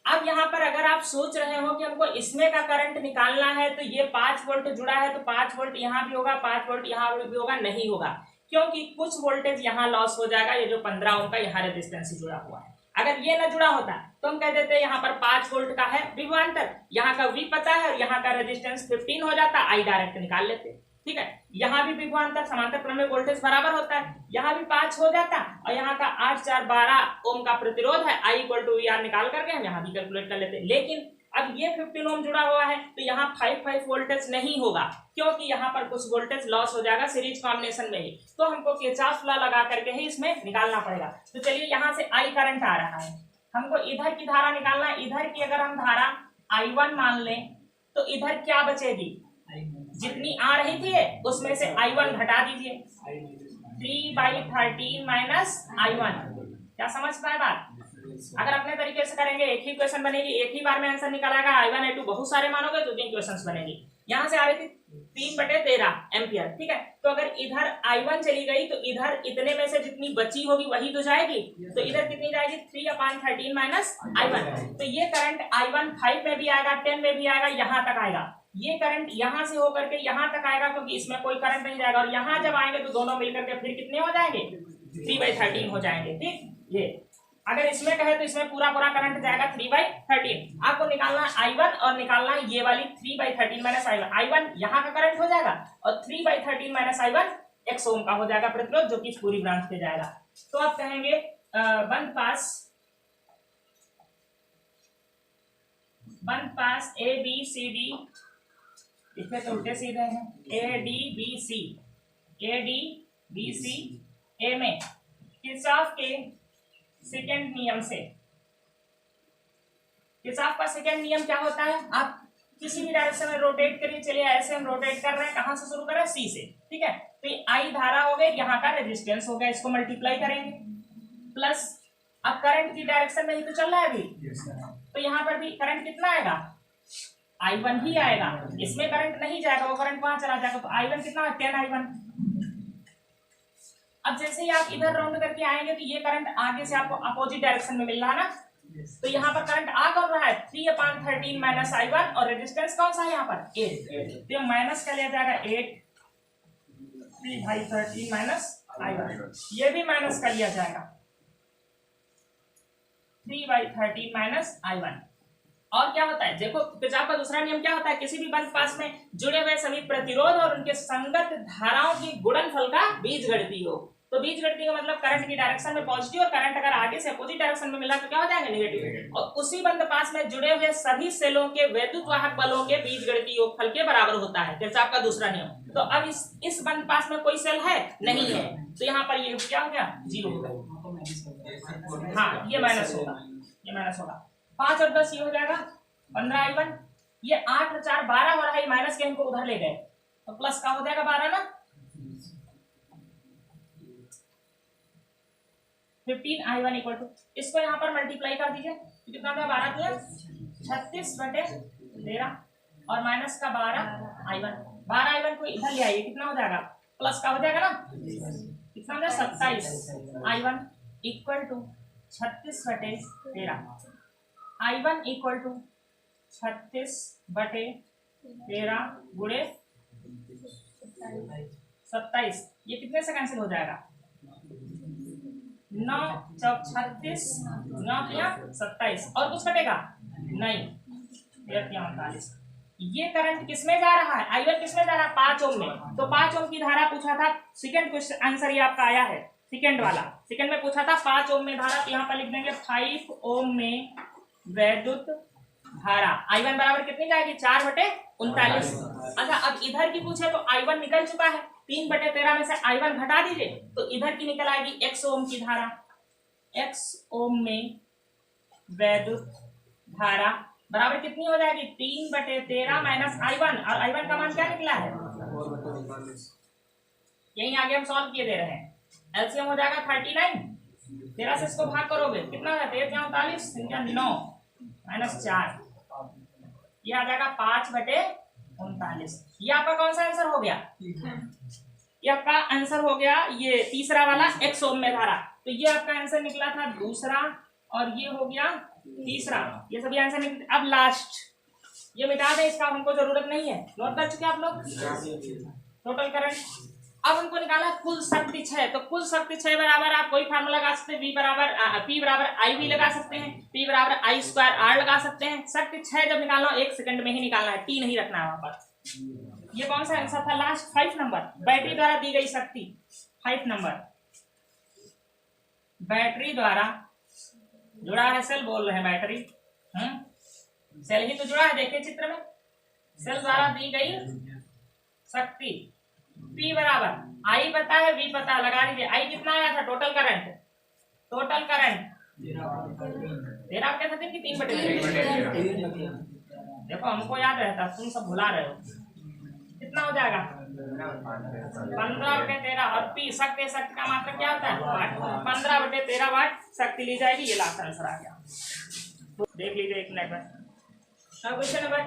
अब यहाँ पर अगर आप सोच रहे हो कि हमको इसमें का करंट निकालना है तो ये 5 वोल्ट जुड़ा है तो 5 वोल्ट यहाँ भी होगा, 5 वोल्ट यहाँ भी होगा, नहीं होगा, क्योंकि कुछ वोल्टेज यहाँ लॉस हो जाएगा। ये जो 15 ओम का यहाँ रेजिस्टेंस से जुड़ा हुआ है, अगर ये ना जुड़ा होता तो हम कह देते हैं यहाँ पर 5 वोल्ट का है विभवांतर, यहाँ का V पता है और यहाँ का रेजिस्टेंस 15 हो जाता, I डायरेक्ट निकाल लेते। ठीक है, यहाँ भी विभवांतर समांतर क्रम में वोल्टेज बराबर होता है, यहाँ भी 5 हो जाता और यहाँ का 8 4 12 ओम का प्रतिरोध है, I इक्वल टू VR निकाल करके हम यहाँ भी कैलकुलेट कर लेते। लेकिन अब ये 15 ओम जुड़ा हुआ है तो यहाँ 5 वोल्टेज नहीं होगा, क्योंकि यहाँ पर कुछ वोल्टेज लॉस हो जाएगा सीरीज कॉम्बिनेशन में ही, तो हमको किरचॉफ लॉ लगा करके ही इसमें निकालना पड़ेगा। तो चलिए यहाँ से I करंट आ रहा है, हमको इधर की धारा निकालना है। इधर की अगर हम धारा I1 मान लें तो इधर क्या बचेगी, जितनी आ रही थी उसमें से I1 घटा दीजिए, 3/13 माइनस I1। क्या समझ पाए बात? अगर अपने तरीके से करेंगे एक ही क्वेश्चन बनेगी, एक ही बार में आंसर निकालेगा, I1 I2 बहुत सारे मानोगे तो 3 क्वेश्चंस बनेगी। यहाँ से आ रही थी 3/13 एम्पियर, ठीक है, तो अगर इधर I1 चली गई तो इधर इतने में से जितनी बची होगी वही तो जाएगी, तो इधर कितनी जाएगी, 3/13 माइनस I1। तो ये करंट I1 5 में भी आएगा, 10 में भी आएगा, यहाँ तक आएगा। ये करंट यहाँ से होकर के यहाँ तक आएगा, क्योंकि इसमें कोई करंट नहीं जाएगा, और यहाँ जब आएंगे तो दोनों मिलकर के फिर कितने हो जाएंगे, 3/13 हो जाएंगे। ठीक, ये अगर इसमें कहे तो इसमें पूरा करंट जाएगा 3/13। आपको निकालना I1 और निकालना ये वाली 3/13 माइनस I1। I1 यहाँ का करंट हो जाएगा और 3/13 माइनस I1 1 ओम का हो जाएगा प्रतिरोध, जो कि पूरी ब्रांच पे जाएगा। तो आप कहेंगे बंद पास ABCD, इसमें तो उल्टे सीधे हैं, ADBC A में किरचॉफ के सेकंड नियम से, किरचॉफ का सेकंड नियम क्या होता है, आप किसी भी डायरेक्शन में रोटेट करिए। चलिए ऐसे हम रोटेट कर रहे हैं, कहां से शुरू कर रहे हैं, C से, ठीक है। तो ये I धारा हो गई, यहाँ का रेजिस्टेंस हो गया, इसको मल्टीप्लाई करेंगे, प्लस अब करंट की डायरेक्शन में ही तो चल रहा है अभी, तो यहाँ पर भी करंट कितना आएगा, I1 ही आएगा, इसमें करंट नहीं जाएगा, वो करंट वहां चला जाएगा, तो I1 कितना है, 10I1। अब जैसे ही आप इधर राउंड करके आएंगे तो ये करंट आगे से आपको अपोजिट डायरेक्शन में मिल रहा है ना, तो यहाँ पर करंट आ कौन रहा है, 3/13 माइनस I1, और रेजिस्टेंस कौन सा है यहाँ पर 8, तो माइनस का लिया जाएगा 8, 3/13 माइनस I1, ये भी माइनस का लिया जाएगा 3/13 माइनस I1। और क्या होता है, देखो किरचॉफ का दूसरा नियम क्या होता है, किसी भी बंद पास में जुड़े हुए सभी प्रतिरोध और उनके संगत धाराओं की गुणनफल का बीजगणितीय हो। तो बीजगणितीय का मतलब करंट की डायरेक्शन में पॉजिटिव, और करंट अगर आगे से अपोजिट डायरेक्शन में मिला तो क्या हो जाएंगे, नेगेटिव। और उसी बंद पास में जुड़े हुए सभी सेलों के वैद्युत वाहक बलों के बीजगणितीय योगफल के बराबर होता है, किरचॉफ का दूसरा नियम। तो अब इस बंद पास में कोई सेल है नहीं है, तो यहाँ पर ये क्या हो गया, 0 हो गया। हाँ, ये माइनस होगा, ये माइनस होगा, 5 और 10 ये हो जाएगा 15I1, ये 8 और 4 12 हो रहा है, माइनस के हमको उधर ले गए तो प्लस का हो जाएगा 12 ना, 15I1 इक्वल टू, इसको यहाँ पर मल्टीप्लाई कर दीजिए, कितना था, 12 36/13 और माइनस का 12I1 को इधर ले आइए, कितना हो जाएगा, प्लस का हो जाएगा ना, कितना हो जाएगा 27I1 equal to 36/13, I1 equal to 36/13 गुणे 27, ये कितने से कैंसिल हो जाएगा, 9 चौक 36, 9 तिया 27, और कुछ कटेगा नहीं, 39। ये करंट किसमें जा रहा है, I1 किसमें जा रहा है, 5 ओम में। तो 5 ओम की धारा पूछा था, सेकंड क्वेश्चन आंसर ये आपका आया है, सेकंड वाला, सेकंड में पूछा था 5 ओम में धारा, तो यहाँ पर लिख देंगे 5 ओम में वैद्युत धारा, I1 बराबर कितनी जाएगी, 4/39। अच्छा, अब इधर की पूछे तो I1 निकल चुका है, 3/13 में से I1 घटा दीजिए तो इधर की निकल आएगी x ओम की धारा, x ओम में वैद्युत धारा बराबर कितनी हो जाएगी, 3/13 माइनस I1, और I1 का मान क्या निकला है, यही आगे हम सॉल्व किए दे रहे हैं, एलसीएम हो जाएगा 39, 13 से इसको भाग करोगे कितना होगा, 13 9 माइनस 4, ये आ जाएगा 5/39। ये आपका कौन सा आंसर हो गया, ये आपका आंसर हो गया ये तीसरा वाला x ओम में धारा। तो ये आपका आंसर निकला था दूसरा और ये हो गया तीसरा। ये सभी आंसर निकले। अब लास्ट ये मिटा दें, इसका हमको जरूरत नहीं है। नोट कर चुके आप लोग टोटल करंट। अब हमको निकाला कुल शक्ति क्षय। तो कुल शक्ति क्षय बराबर आप कोई फार्मूला लगा सकते हैं, P बराबर आई भी लगा सकते हैं, P बराबर आई स्क्वायर आर लगा सकते हैं। शक्ति क्षय जब निकालना हो 1 सेकंड में ही निकालना है, T नहीं रखना है वहां पर। ये कौन सा आंसर था लास्ट 5 नंबर, बैटरी द्वारा दी गई शक्ति 5 नंबर। बैटरी द्वारा जुड़ा है सेल, बोल रहे हैं बैटरी, सेल ही तो जुड़ा है, देखिए चित्र में, सेल द्वारा दी गई शक्ति P बराबर आई पता है, V पता, लगा दीजिए। आई कितना आया था टोटल करंट, टोटल करंट 13 आप कह सकते हैं कि 3/13। देखो हमको याद रहता, तुम सब भुला रहे हो। कितना हो जाएगा 15/13 और P शक्ति, शक्ति का मात्रा क्या होता है वाट, 15/13 वाट शक्ति ली जाएगी। ये लास्ट आंसर आ गया, देख लीजिए एक मिनट में। क्वेश्चन नंबर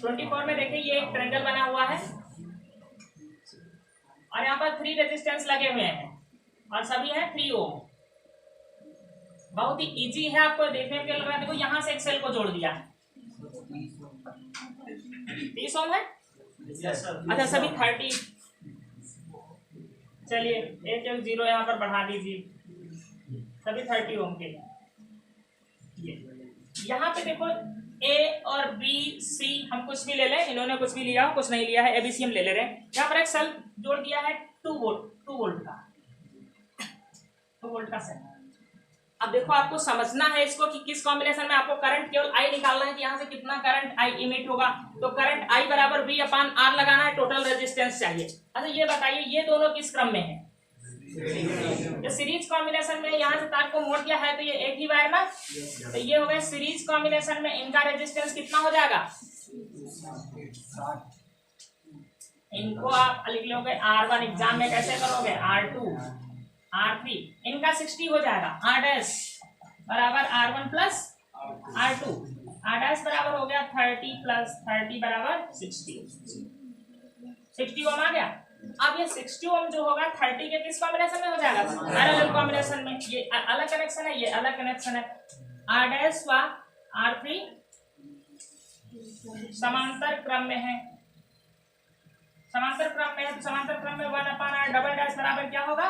24 में देखिए ये एक ट्रायंगल बना हुआ है और यहाँ पर 3 रेजिस्टेंस लगे हुए हैं और सभी है 3 ओम। बहुत ही इजी है, आपको देखने के लिए। देखो यहाँ से एक सेल को जोड़ दिया, 30 ओम है। अच्छा सभी 30, चलिए एक 0 यहाँ पर बढ़ा दीजिए, सभी 30 ओम के। यहाँ पे देखो A और B C हम कुछ भी ले लें, इन्होंने कुछ भी लिया कुछ नहीं लिया है, ABC हम ले ले रहे हैं। यहाँ पर एक सेल जोड़ दिया है 2 वोल्ट का सेल। अब देखो आपको समझना है इसको कि किस कॉम्बिनेशन में आपको करंट केवल I निकालना है कि यहाँ से कितना करंट I इमिट होगा। तो करंट I बराबर V/R लगाना है, टोटल रेजिस्टेंस चाहिए। अच्छा ये बताइए ये दोनों किस क्रम में है, ये सीरीज कॉम्बिनेशन में। यहाँ से तार को मोड़ दिया है तो ये एक ही वायर ना, तो ये हो गए सीरीज कॉम्बिनेशन में। इनका रेजिस्टेंस कितना हो जाएगा, इनको आप लिख लोगे R1, एग्जाम में कैसे करोगे R2 R3, इनका 60 हो जाएगा। R' बराबर R1 प्लस R2, R' बराबर हो गया 30 प्लस 30 बराबर 60 ओम आ गया। अब ये 60 ओम जो होगा 30 के किस कॉम्बिनेशन में हो जाएगा, पैरेलल कॉम्बिनेशन में। ये अलग कनेक्शन है, ये अलग कनेक्शन है। R' व R3 समांतर क्रम में है, समांतर क्रम में है। तो समांतर क्रम में 1/R डबल डैश बराबर क्या होगा,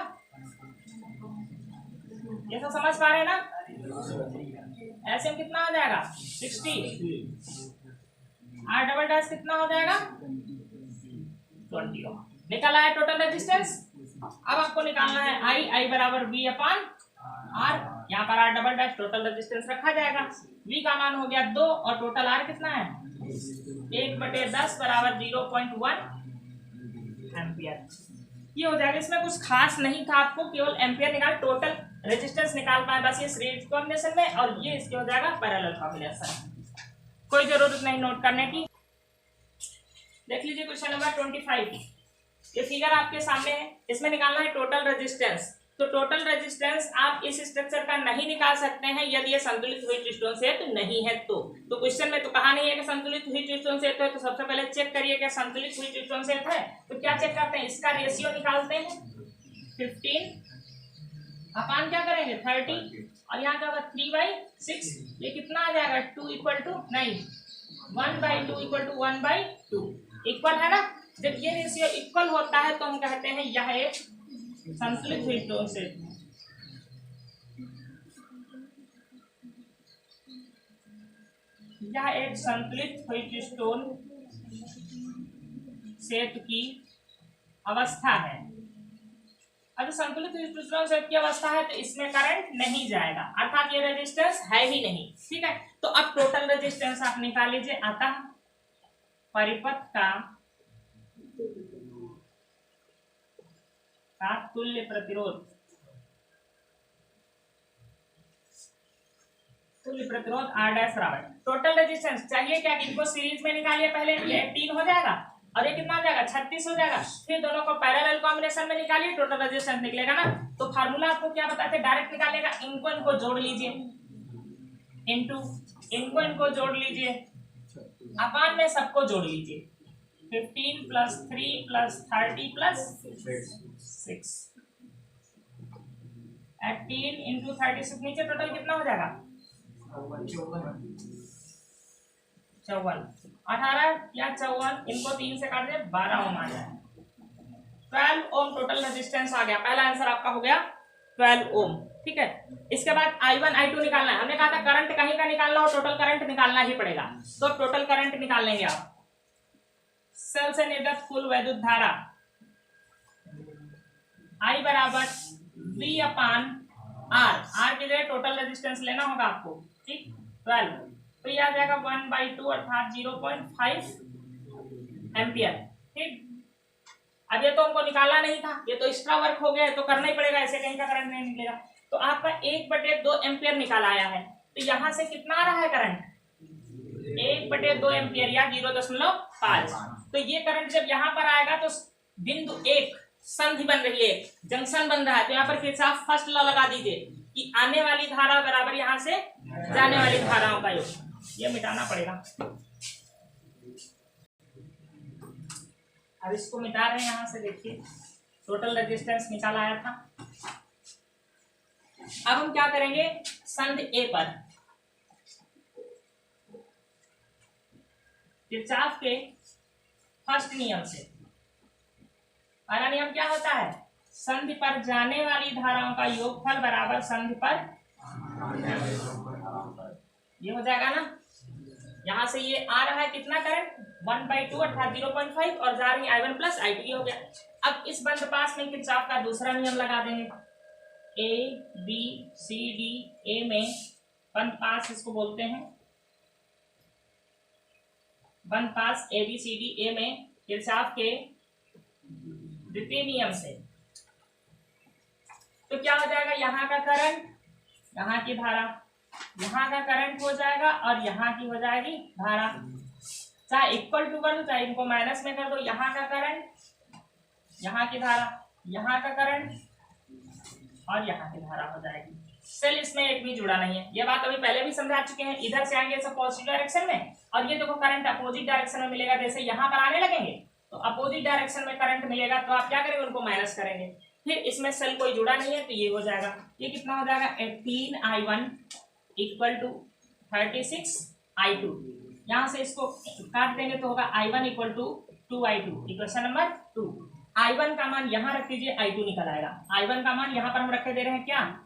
ये सब समझ पा रहे हैं ना। ऐसे में कितना हो जाएगा 60, R डबल डैश कितना हो जाएगा 20 ओम। निकाला है टोटल रेजिस्टेंस। अब आपको निकालना है I बराबर V/R। यहाँ पर R double dash total resistance रखा जाएगा। V का मान हो गया 2 और टोटल R कितना है 1/10 बराबर 0.1 एम्पियर। ये हो जाएगा। इसमें कुछ खास नहीं था, आपको केवल एम्पियर निकाल, टोटल रेजिस्टेंस निकाल पाए बस ये सीरीज कॉम्बिनेशन में, और ये इसके हो जाएगा पैरेलल कॉम्बिनेशन। कोई जरूरत नहीं नोट करने की। देख लीजिए क्वेश्चन नंबर 25, ये फिगर आपके सामने है, इसमें निकालना है टोटल रेजिस्टेंस। तो टोटल रेजिस्टेंस आप इस स्ट्रक्चर का नहीं निकाल सकते हैं यदि ये संतुलित हीट स्टोन से तो नहीं है। तो क्वेश्चन में तो कहा नहीं है कि संतुलित हीट स्टोन से है, तो सबसे पहले चेक करिए कि संतुलित हीट स्टोन से है। तो क्या चेक करते हैं, इसका रेशियो निकालते हैं 15 अपान क्या करेंगे 30, और यहाँ क्या होगा 3/6। ये कितना आ जाएगा 2 = 9, 1/2 = 1/2 इक्वल है ना। जब ये रेशियो इक्वल होता है तो हम कहते हैं यह एक संतुलित हीट स्टोन से। यह एक संतुलित हीट स्टोन सेट की अवस्था है। अगर संतुलित हीट स्टोन सेट की अवस्था है तो इसमें करंट नहीं जाएगा, अर्थात ये रेजिस्टेंस है ही नहीं। ठीक है, तो अब टोटल रेजिस्टेंस आप निकाल लीजिए। अतः परिपथ का तुल्य प्रतिरोध, R' बराबर टोटल रेजिस्टेंस चाहिए क्या, इनको सीरीज में निकालिए पहले। ये 18 हो जाएगा और ये कितना हो जाएगा 36 हो जाएगा। फिर दोनों को पैरेलल कॉम्बिनेशन में निकालिए, टोटल रेजिस्टेंस निकलेगा ना। तो फार्मूला आपको क्या बताते हैं, डायरेक्ट निकालेगा। इनको जोड़ लीजिए, इनको जोड़ लीजिए, अपान में सबको जोड़ लीजिए। 15 + 3 + 30 + 6 18 इंटू 36 नीचे टोटल कितना हो जाएगा 54, 18 या 54, इनको 3 से काट दे 12 ओम आ जाए, 12 ओम टोटल रेजिस्टेंस आ गया। पहला आंसर आपका हो गया 12 ओम। ठीक है, इसके बाद I1 I2 निकालना है। हमने कहा था करंट कहीं का निकालना हो टोटल करंट निकालना ही पड़ेगा, तो टोटल करंट निकाल लेंगे आप। सेल से निर्गत कुल वैद्युत धारा I बराबर V अपान R की जगह टोटल रेजिस्टेंस लेना होगा आपको। ठीक, 12, तो ये आ जाएगा 1/2 अर्थात 0.5 एम्पियर। ठीक, अब ये तो हमको निकाला नहीं था, ये तो एक्स्ट्रा वर्क हो गया, तो करना ही पड़ेगा, ऐसे कहीं का करंट नहीं निकलेगा। तो आपका 1/2 एम्पियर निकाल आया है, तो यहाँ से कितना आ रहा है करंट 1/2 एम्पियर या 0.5। तो ये करंट जब यहाँ पर आएगा तो बिंदु 1 संधि बन रही है, जंक्शन बन रहा है, तो यहाँ पर किरचॉफ फर्स्ट लॉ लगा दीजिए कि आने वाली धारा बराबर यहाँ से जाने वाली धाराओं का योग। ये मिटाना पड़ेगा, अब इसको मिटा रहे हैं। यहाँ से देखिए टोटल रेजिस्टेंस निकाला आया था। अब हम क्या करेंगे, संधि ए पर किरचॉफ के फर्स्ट नियम से, पहला नियम क्या होता है, संधि पर जाने वाली धाराओं का योगफल बराबर संधि पर, ये हो जाएगा ना। यहाँ से ये आ रहा है कितना करंट 1/2 अर्थात 0.5 और जा रही I1 प्लस I2 की हो गया। अब इस बंद पास में किरचॉफ का दूसरा नियम लगा देंगे। A B C D A में बंद पास इसको बोलते हैं, बंद पास A B C D A में किरचॉफ के द्वितीय नियम से, तो क्या हो जाएगा, यहाँ का करंट, यहाँ की धारा, यहाँ का करंट हो जाएगा और यहाँ की हो जाएगी धारा, चाहे इक्वल टू कर दो चाहे इनको माइनस में कर दो। यहाँ का करंट, यहाँ की धारा, यहाँ का करंट और यहाँ की धारा हो जाएगी। सेल इसमें एक भी जुड़ा नहीं है, ये बात अभी पहले भी समझा चुके हैं। इधर से आएंगे सब पॉजिटिव डायरेक्शन में और ये देखो करंट अपोजिट डायरेक्शन में मिलेगा। जैसे यहाँ पर आने लगेंगे तो अपोजिट डायरेक्शन में करंट मिलेगा, तो आप क्या करेंगे, उनको माइनस करेंगे। फिर इसमें सेल कोई जुड़ा नहीं है तो ये हो जाएगा, ये कितना हो जाएगा 18I1 इक्वल टू 36 I2। यहाँ से इसको काट देंगे तो होगा I1 equal to 2I2। Equation number 2, I1 का मान यहाँ रख दीजिए, I2 निकल आएगा। I1 का मान यहाँ पर हम रखे दे रहे हैं क्या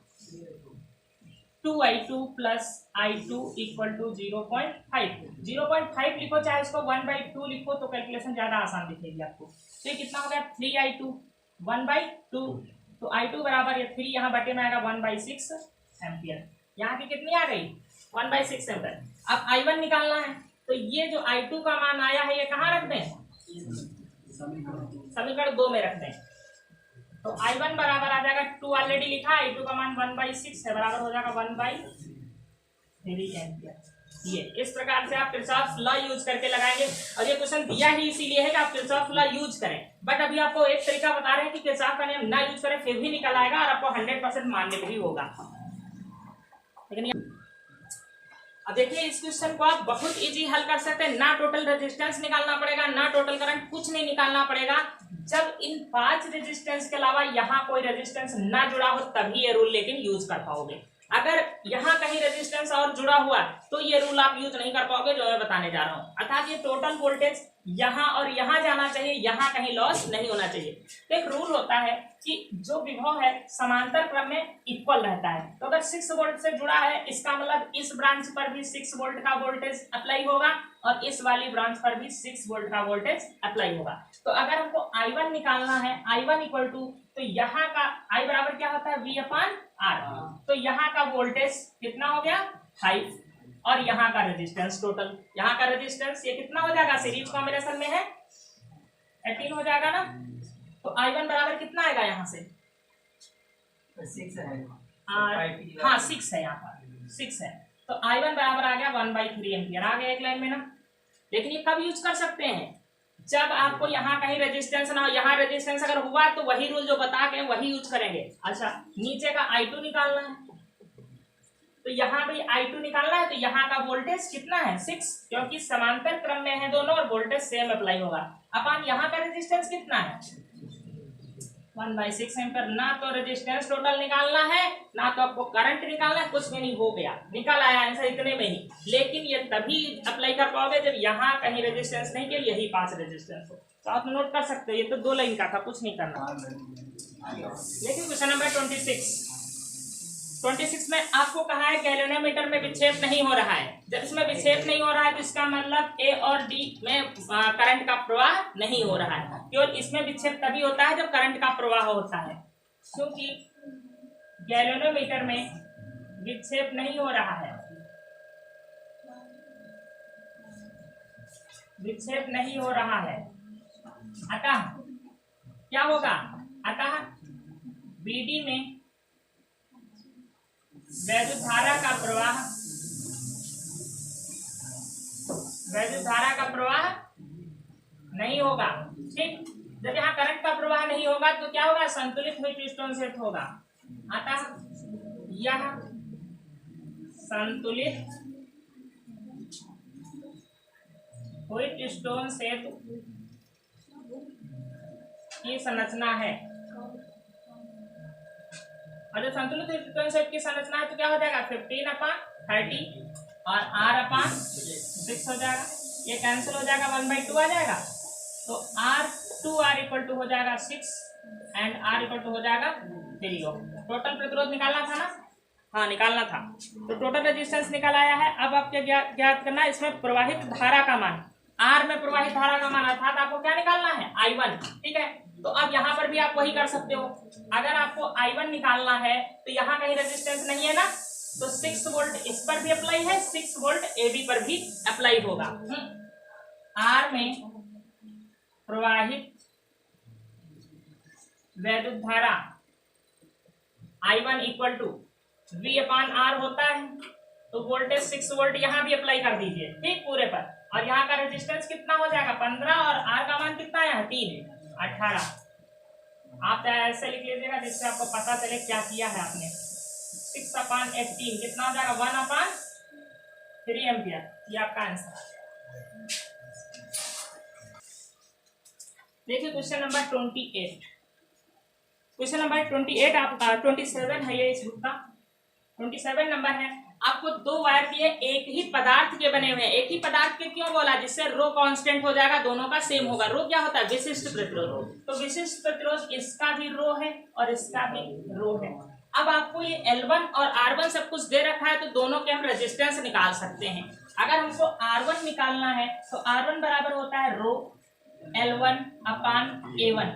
2I2 plus I2 equal to 0.5 लिखो, चाहे इसको 1/2 लिखो तो कैलकुलेशन ज्यादा आसान दिखेगी आपको। तो ये कितना हो गया 3I2 1/2, तो I2 बराबर ये 3 यहाँ बटे में आएगा 1/6 एम्पियर। यहाँ की कितनी आ गई 1/6 एम्पियर। अब I1 निकालना है, तो ये जो I2 का मान आया है ये कहाँ रख दें, समीकरण 2 में रख दें। तो I1 बराबर आ जाएगा 2 ऑलरेडी लिखा, I2 का मान 1/6 है, बराबर हो जाएगा 1/3 एम्पियर। ये इस प्रकार से आप किरचॉफ लॉ यूज करके लगाएंगे, और ये क्वेश्चन दिया ही इसीलिए है कि आप किरचॉफ लॉ यूज करें। बट अभी आपको एक तरीका बता रहे हैं कि किरचॉफ का नियम ना यूज करें फिर भी निकल आएगा और आपको 100% मान्य भी होगा। लेकिन अब देखिए इस क्वेश्चन को आप बहुत इजी हल कर सकते हैं, ना टोटल रेजिस्टेंस निकालना पड़ेगा, ना टोटल करंट, कुछ नहीं निकालना पड़ेगा। जब इन 5 रेजिस्टेंस के अलावा यहाँ कोई रेजिस्टेंस ना जुड़ा हो तभी ये रूल लेकिन यूज कर पाओगे। अगर यहाँ कहीं रेजिस्टेंस और जुड़ा हुआ तो ये रूल आप यूज नहीं कर पाओगे जो मैं बताने जा रहा हूँ। अर्थात ये टोटल वोल्टेज यहाँ और यहाँ जाना चाहिए, यहाँ कहीं लॉस नहीं होना चाहिए। तो एक रूल होता है कि जो विभव है समांतर क्रम में इक्वल रहता है। तो अगर 6 वोल्ट से जुड़ा है इसका मतलब इस ब्रांच पर भी 6 वोल्ट का वोल्टेज अप्लाई होगा और इस वाली ब्रांच पर भी 6 वोल्ट का वोल्टेज अप्लाई होगा। तो अगर हमको I1 निकालना है, I1 इक्वल टू, तो यहाँ का I बराबर क्या होता है V/R, तो यहाँ का वोल्टेज कितना हो गया 5 और यहाँ का रेजिस्टेंस टोटल, यहाँ का रेजिस्टेंस ये कितना हो जाएगा, सीरीज कॉम्बिनेशन में है 18 हो जाएगा ना। तो I1 बराबर कितना आएगा यहाँ से 6 है, हाँ 6 है, यहाँ पर 6 है, तो I1 बराबर आ गया 1/3 एम्पियर आ गया एक लाइन में ना। लेकिन ये कब यूज कर सकते हैं, जब आपको यहाँ कहीं रेजिस्टेंस ना हो। यहाँ रेजिस्टेंस अगर हुआ तो वही रूल जो बता के वही यूज करेंगे। अच्छा नीचे का I2 निकालना है, तो यहाँ भी I2 निकालना है, तो यहाँ का वोल्टेज कितना है 6, क्योंकि समांतर क्रम में है दोनों और वोल्टेज सेम अप्लाई होगा। अपन यहाँ का रेजिस्टेंस कितना है 1/6 एम्पियर। ना तो रेजिस्टेंस टोटल निकालना है, ना तो आपको करंट निकालना है, कुछ भी नहीं, हो गया, निकल आया आंसर इतने में ही। लेकिन ये तभी अप्लाई कर पाओगे जब यहाँ कहीं रेजिस्टेंस नहीं किया, यही पास रेजिस्टेंस हो। तो आप नोट कर सकते हो, ये तो 2 लाइन का था, कुछ नहीं करना। लेकिन क्वेश्चन नंबर 26 में आपको कहा है गैल्वेनोमीटर में विक्षेप नहीं हो रहा है। जब इसमें विक्षेप नहीं हो रहा है तो इसका मतलब ए और डी में करंट का प्रवाह नहीं हो रहा है। केवल इसमें विक्षेप तभी होता है जब करंट का प्रवाह होता है, क्योंकि गैल्वेनोमीटर में विक्षेप नहीं हो रहा है, विक्षेप नहीं हो रहा है। अतः क्या होगा, अतः बीडी में वैद्युत धारा का प्रवाह नहीं होगा। ठीक, जब यहाँ करंट का प्रवाह नहीं होगा तो क्या होगा, संतुलित व्हीटस्टोन सेट होगा। अतः यह संतुलित व्हीटस्टोन सेट की संरचना है। और जब संतुलित व्हीटस्टोन सेट की संरचना है तो क्या हो जाएगा, 15/30 और R/6 हो जाएगा। ये कैंसिल हो जाएगा, 1/2 आ जाएगा। तो R इक्वल टू हो जाएगा 6 एंड R इक्वल टू हो जाएगा 3 ओम। टोटल प्रतिरोध निकालना था ना, हाँ निकालना था। तो टोटल रेजिस्टेंस निकल आया है। अब आपको ज्ञात करना है इसमें प्रवाहित धारा का मान। R में प्रवाहित धारा का मान अर्थात आपको क्या निकालना है, I1। ठीक है, तो अब यहाँ पर भी आप वही कर सकते हो। अगर आपको I1 निकालना है तो यहाँ कहीं रेजिस्टेंस नहीं है ना, तो 6 वोल्ट इस पर भी अप्लाई है, 6 वोल्ट AB पर भी अप्लाई होगा। R में प्रवाहित वैद्युत धारा I1 इक्वल टू V/R होता है, तो वोल्टेज 6 वोल्ट यहाँ भी अप्लाई कर दीजिए, ठीक, पूरे पर। और यहाँ का रेजिस्टेंस कितना हो जाएगा, 15, और R का मान कितना है, 3, 18। आप ऐसे लिख लीजिएगा जिससे आपको पता चले क्या किया है आपने। 6/18 कितना हो जाएगा, 1/3 एम्पियर। ये आपका आंसर। देखिए क्वेश्चन नंबर 28। क्वेश्चन नंबर 28 आप 27 है ये इस बुक का। 27 नंबर है। आपको 2 वायर दिए, एक ही पदार्थ के बने हुए हैं। एक ही पदार्थ के क्यों बोला, जिससे रो कांस्टेंट हो जाएगा, दोनों का सेम होगा। रो क्या होता है, विशिष्ट प्रतिरोध। तो विशिष्ट प्रतिरोध इसका भी रो है और इसका भी रो है। अब आपको ये L1 और R1 सब कुछ दे रखा है, तो दोनों के हम रेजिस्टेंस निकाल सकते हैं। अगर हमको R1 निकालना है तो R1 बराबर होता है रो L1/A1।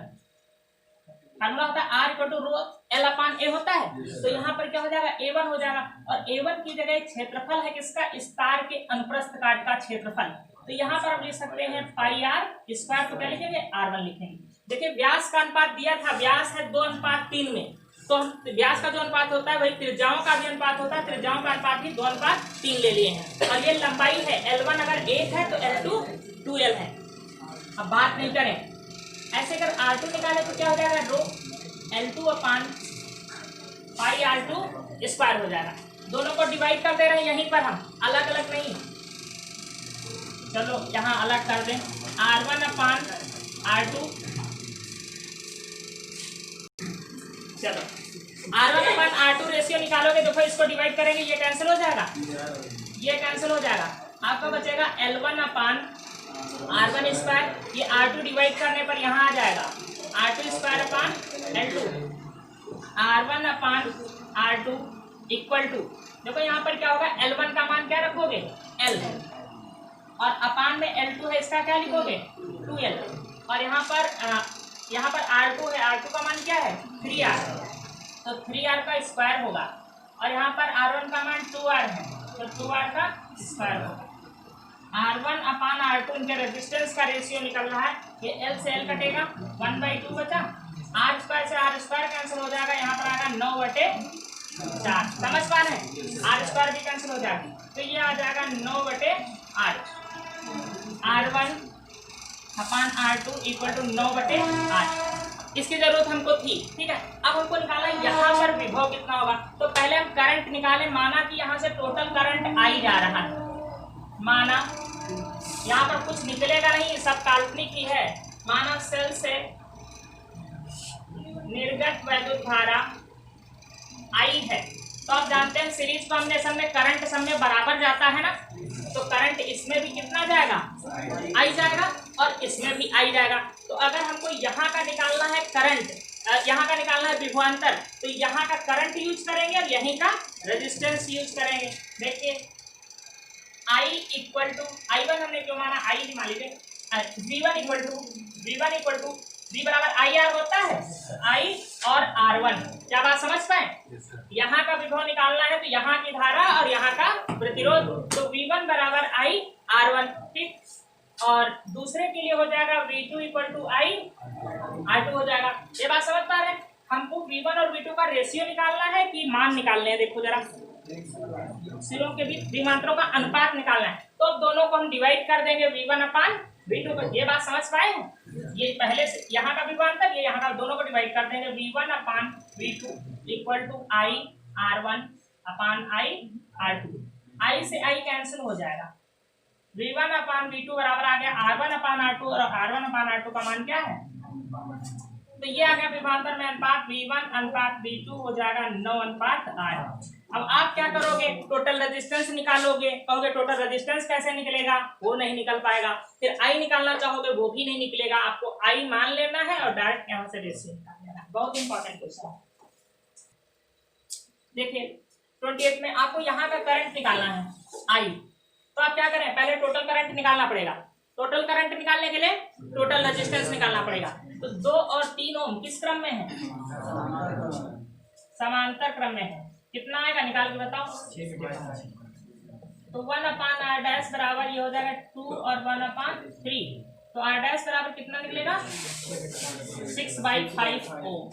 फार्मूला होता है R equal to row L/A होता है। तो यहाँ पर क्या हो जाएगा, A1 हो जाएगा। और A1 की जगह क्षेत्रफल है किसका, इस तार के अनुप्रस्थ काट का क्षेत्रफल। तो यहाँ पर हम लिख सकते हैं πr²। तो क्या लिखेंगे, R1 लिखेंगे। देखिए व्यास का अनुपात दिया था, व्यास है 2:3 में। तो हम व्यास का जो अनुपात होता है वही त्रिज्याओं का भी अनुपात होता है। त्रिज्याओं का अनुपात भी 2:3 ले लिए हैं। और ये लंबाई है, L1 अगर 8 है तो L2 2L है। अब बात नहीं करें, ऐसे अगर R2 निकाले तो क्या हो जाएगा, रो L2/πr² हो जाएगा। दोनों को डिवाइड कर दे रहे हैं यहीं पर, हम अलग अलग नहीं। चलो यहाँ अलग कर दें, R1/R2। चलो R1/R2 रेशियो निकालोगे, देखो इसको डिवाइड करेंगे, ये कैंसिल हो जाएगा, ये कैंसिल हो जाएगा। आपका बचेगा L1/R1²। ये R2 डिवाइड करने पर यहाँ आ जाएगा R2²/L2। R1/R2 इक्वल टू, देखो यहाँ पर क्या होगा, L1 का मान क्या रखोगे, L, और अपान में L2 है, इसका क्या लिखोगे, 2L। और यहाँ पर R2 है, R2 का मान क्या है, 3R, तो 3R का स्क्वायर होगा। और यहाँ पर R1 का मान 2R है, तो 2R का स्क्वायर होगा। R1/R2 इनके रेजिस्टेंस का रेशियो निकल रहा है। ये L से L कटेगा, 1/2 बचा। R² से R² कैंसिल हो जाएगा, यहाँ पर आएगा 9/4। समझ पा रहे हैं, R² भी कैंसिल हो जाएगी, तो ये आ जाएगा 9/8। R1/R2 equal to 9/8। इसकी जरूरत हमको थी, ठीक है। अब हमको निकाला यहाँ पर विभव कितना होगा। तो पहले हम करंट निकाले, माना कि यहाँ से टोटल करंट आई जा रहा है, माना यहाँ पर कुछ निकलेगा नहीं, सब काल्पनिक ही है। माना सेल से निर्गत वैद्युत धारा आई है। तो आप जानते हैं सीरीज कॉम्बिनेशन में करंट सब में बराबर जाता है ना, तो करंट इसमें भी कितना जाएगा, आई जाएगा, और इसमें भी आई जाएगा। तो अगर हमको यहाँ का निकालना है करंट, यहाँ का निकालना है विभवांतर, तो यहाँ का करंट यूज करेंगे और यहीं का रेजिस्टेंस यूज करेंगे। देखिए I इक्वल टू I1 हमने क्यों माना, I नहीं मान लीजिए, V1 इक्वल टू V बराबर IR होता है, I और R1। क्या बात समझ पाए? यहाँ का विभव निकालना है तो यहाँ की धारा और यहाँ का प्रतिरोध, तो V1 बराबर I R1, ठीक। और दूसरे के लिए हो जाएगा V2 equal to I R2 हो जाएगा। ये बात समझ पा रहे हैं? हमको V1 और V2 का रेशियो निकालना है कि मान निकालने हैं। देखो जरा, सिरों के बीच विमांतरों का अनुपात निकालना है, तो अब दोनों को हम डिवाइड कर देंगे V1 अपान V2 को। ये बात समझ पाए हैं? ये पहले से यहाँ का विभवांतर, ये यहाँ का, दोनों को डिवाइड कर देंगे V1 upon V2 equal to I R1 upon I R2। I से I कैंसिल हो जाएगा, V1 अपान V2 बराबर आ गया R1 अपान R2, और R1 अपान R2 का मान क्या है, तो ये आ गया विभवांतर में अनुपात V1 अनुपात V2 हो जाएगा 9 अनुपात 8। अब आप क्या करोगे, टोटल रेजिस्टेंस निकालोगे। कहोगे टोटल रेजिस्टेंस कैसे निकलेगा, वो नहीं निकल पाएगा। फिर आई निकालना चाहोगे, वो भी नहीं निकलेगा। आपको आई मान लेना है और डायरेक्ट यहाँ से रेशियो निकाल लेना है। बहुत इंपॉर्टेंट क्वेश्चन है। देखिए 28 में आपको यहाँ का करंट निकालना है आई, तो आप क्या करें, पहले टोटल करंट निकालना पड़ेगा। टोटल करंट निकालने के लिए टोटल रेजिस्टेंस निकालना पड़ेगा। तो 2 और 3 ओम किस क्रम में है, समांतर क्रम में है। कितना आएगा निकाल के बताओ। तो 1 अपान आर डैश बराबर ये हो जाएगा 2 और 1 अपान 3, तो आर डैश बराबर कितना निकलेगा 6/5 ओम।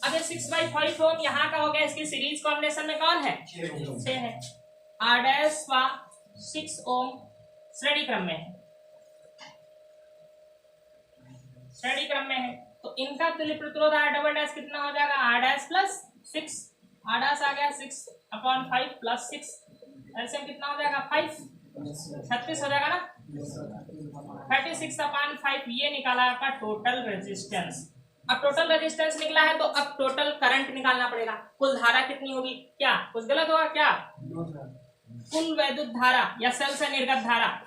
अब ये 6/5 ओम यहाँ का हो गया, इसकी सीरीज कॉम्बिनेशन में कौन है, 6 है। आर डैश व 6 ओम श्रेणी क्रम में है, श्रेणी क्रम में है, तो इनका तुल्य प्रतिरोध आर डबल डैश कितना हो जाएगा, R dash plus 6, R dash आ गया 6/5 प्लस 6, ऐसे में कितना हो जाएगा 5, 36 हो जाएगा ना। 36/5 ये निकाला आपका टोटल रेजिस्टेंस। अब टोटल रेजिस्टेंस निकला है तो अब टोटल करंट निकालना पड़ेगा। कुल धारा कितनी होगी, क्या कुछ गलत होगा क्या, कुल वैद्युत धारा या सेल से निर्गत धारा,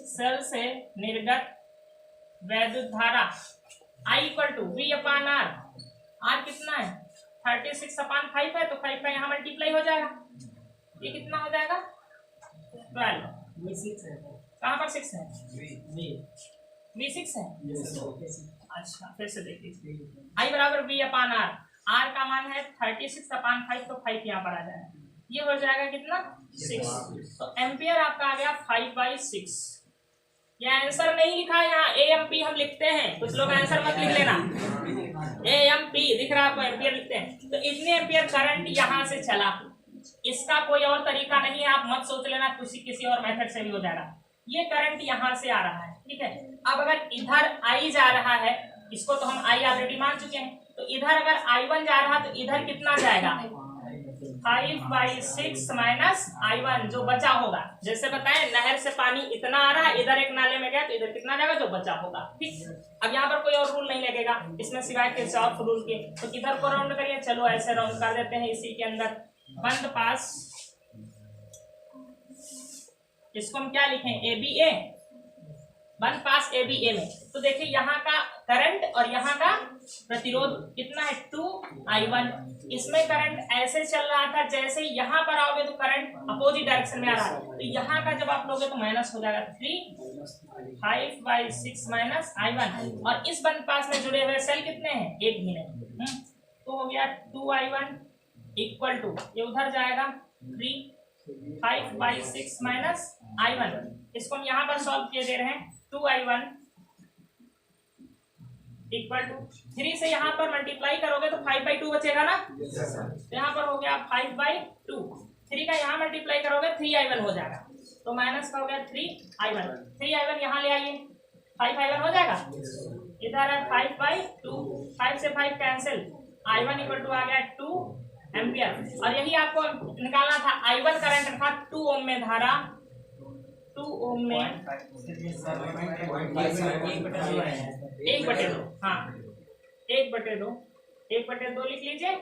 सेल से निर्गत वैद्युत धारा I equal to V upon R। R कितना है 36/5 है, तो 5 का यहाँ मल्टीप्लाई हो जाएगा, ये कितना हो जाएगा 12। कहाँ पर 6 है, V6 है। अच्छा फिर से देखिए, I बराबर V अपान R, R का मान है 36/5, तो 5 यहाँ पर आ जाएगा, ये हो जाएगा कितना 6। तो एम्पियर आपका आ गया 5/6। ये आंसर नहीं लिखा है यहाँ, AMP हम लिखते हैं, कुछ लोग आंसर मत लिख लेना, AMP दिख रहा है आपको, एम्पियर लिखते हैं। तो इतने एम्पियर करंट यहाँ से चला, इसका कोई और तरीका नहीं है, आप मत सोच लेना किसी और मेथड से भी हो जाएगा। ये करंट यहाँ से आ रहा है, ठीक है। अब अगर इधर I जा रहा है, इसको तो हम I ऑलरेडी मान चुके हैं, तो इधर अगर I1 जा रहा तो इधर कितना जाएगा 5/6 माइनस I1 जो बचा होगा। जैसे बताएं नहर से पानी इतना आ रहा है, इधर एक नाले में गया तो इधर कितना जाएगा जो बचा होगा, ठीक। अब यहाँ पर कोई और रूल नहीं लगेगा इसमें सिवाय किरचॉफ रूल के। तो किधर को राउंड करिए, चलो ऐसे राउंड कर देते हैं इसी के अंदर। बंद पास, इसको हम क्या लिखें ABA, बंद पास ABA में। तो देखिए यहाँ का करंट और यहाँ का प्रतिरोध कितना है 2I1। इसमें करंट ऐसे चल रहा था, जैसे यहाँ पर आओगे तो करंट अपोजिट डायरेक्शन में आ रहा है, तो यहाँ का जब आप लोगे तो माइनस हो जाएगा 3/5/6 माइनस I1। और इस बंद पास में जुड़े हुए सेल कितने हैं, एक भी नहीं, तो हो गया 2I1 इक्वल टू, ये उधर जाएगा 3/5/6 माइनस I1। इसको हम यहाँ पर सॉल्व किए दे रहे हैं, 2I1 इक्वल टू 3 से यहाँ पर मल्टीप्लाई करोगे तो 5/2 बचेगा ना, तो यहाँ पर हो गया 5/2। 3 का यहाँ मल्टीप्लाई करोगे 3I1 हो जाएगा, तो माइनस का हो गया 3I1। 3I1 यहाँ ले आइए, 5I1 हो जाएगा, इधर है 5/2, 5 से 5 कैंसिल, I1 इक्वल टू आ गया 2 एम्पियर। और यही आपको निकालना था I1 करंट था 2 ओम में धारा 2 ओम में 1/2, हाँ 1/2, 1/2 लिख लीजिए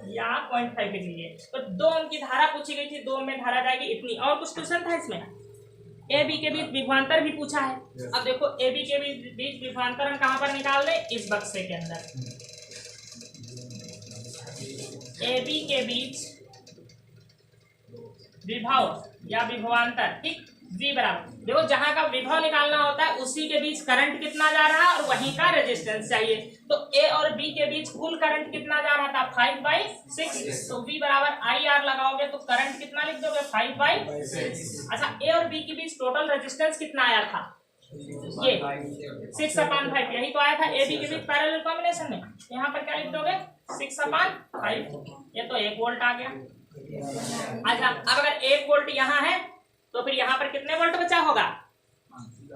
या 0.5 लिख लीजिए। तो 2 ओम की धारा पूछी गई थी, 2 ओम में धारा जाएगी इतनी। और कुछ क्वेश्चन था इसमें, ए बी के बीच विभवांतर भी पूछा है। अब देखो ए बी के बीच विभवांतर हम कहाँ पर निकाल दें, इस बक्से के अंदर। ए बी के बीच विभव या विभवांतर, ठीक, V बराबर, देखो जहां का विभव निकालना होता है उसी के बीच करंट कितना जा रहा है और वहीं का रेजिस्टेंस चाहिए। तो A और B के बीच कुल करंट कितना जा रहा था, 5/6। तो V बराबर IR लगाओगे तो करंट कितना लिख दोगे, 5/6। अच्छा, A और B के बीच टोटल रेजिस्टेंस कितना आया था, ये 6/5, यही तो आया था A B के बीच पैरेलल कॉम्बिनेशन में। यहाँ पर क्या लिख दोगे, 6/5, ये तो 1 वोल्ट आ गया। अच्छा, अब अगर 1 वोल्ट यहाँ है तो फिर यहाँ पर कितने वोल्ट बचा होगा,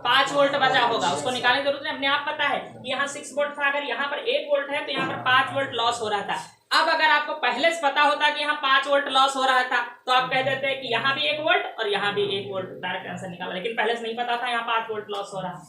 5 वोल्ट बचा होगा। उसको निकालने की जरूरत नहीं, अपने आप पता है कि यहाँ 6 वोल्ट था, अगर यहाँ पर 1 वोल्ट है तो यहाँ पर 5 वोल्ट लॉस हो रहा था। अब अगर आपको पहले से पता होता कि यहाँ 5 वोल्ट लॉस हो रहा था तो आप कह देते हैं कि यहाँ भी 1 वोल्ट और यहाँ भी 1 वोल्ट, डायरेक्ट आंसर निकाला। लेकिन पहले से नहीं पता था यहाँ 5 वोल्ट लॉस हो रहा है।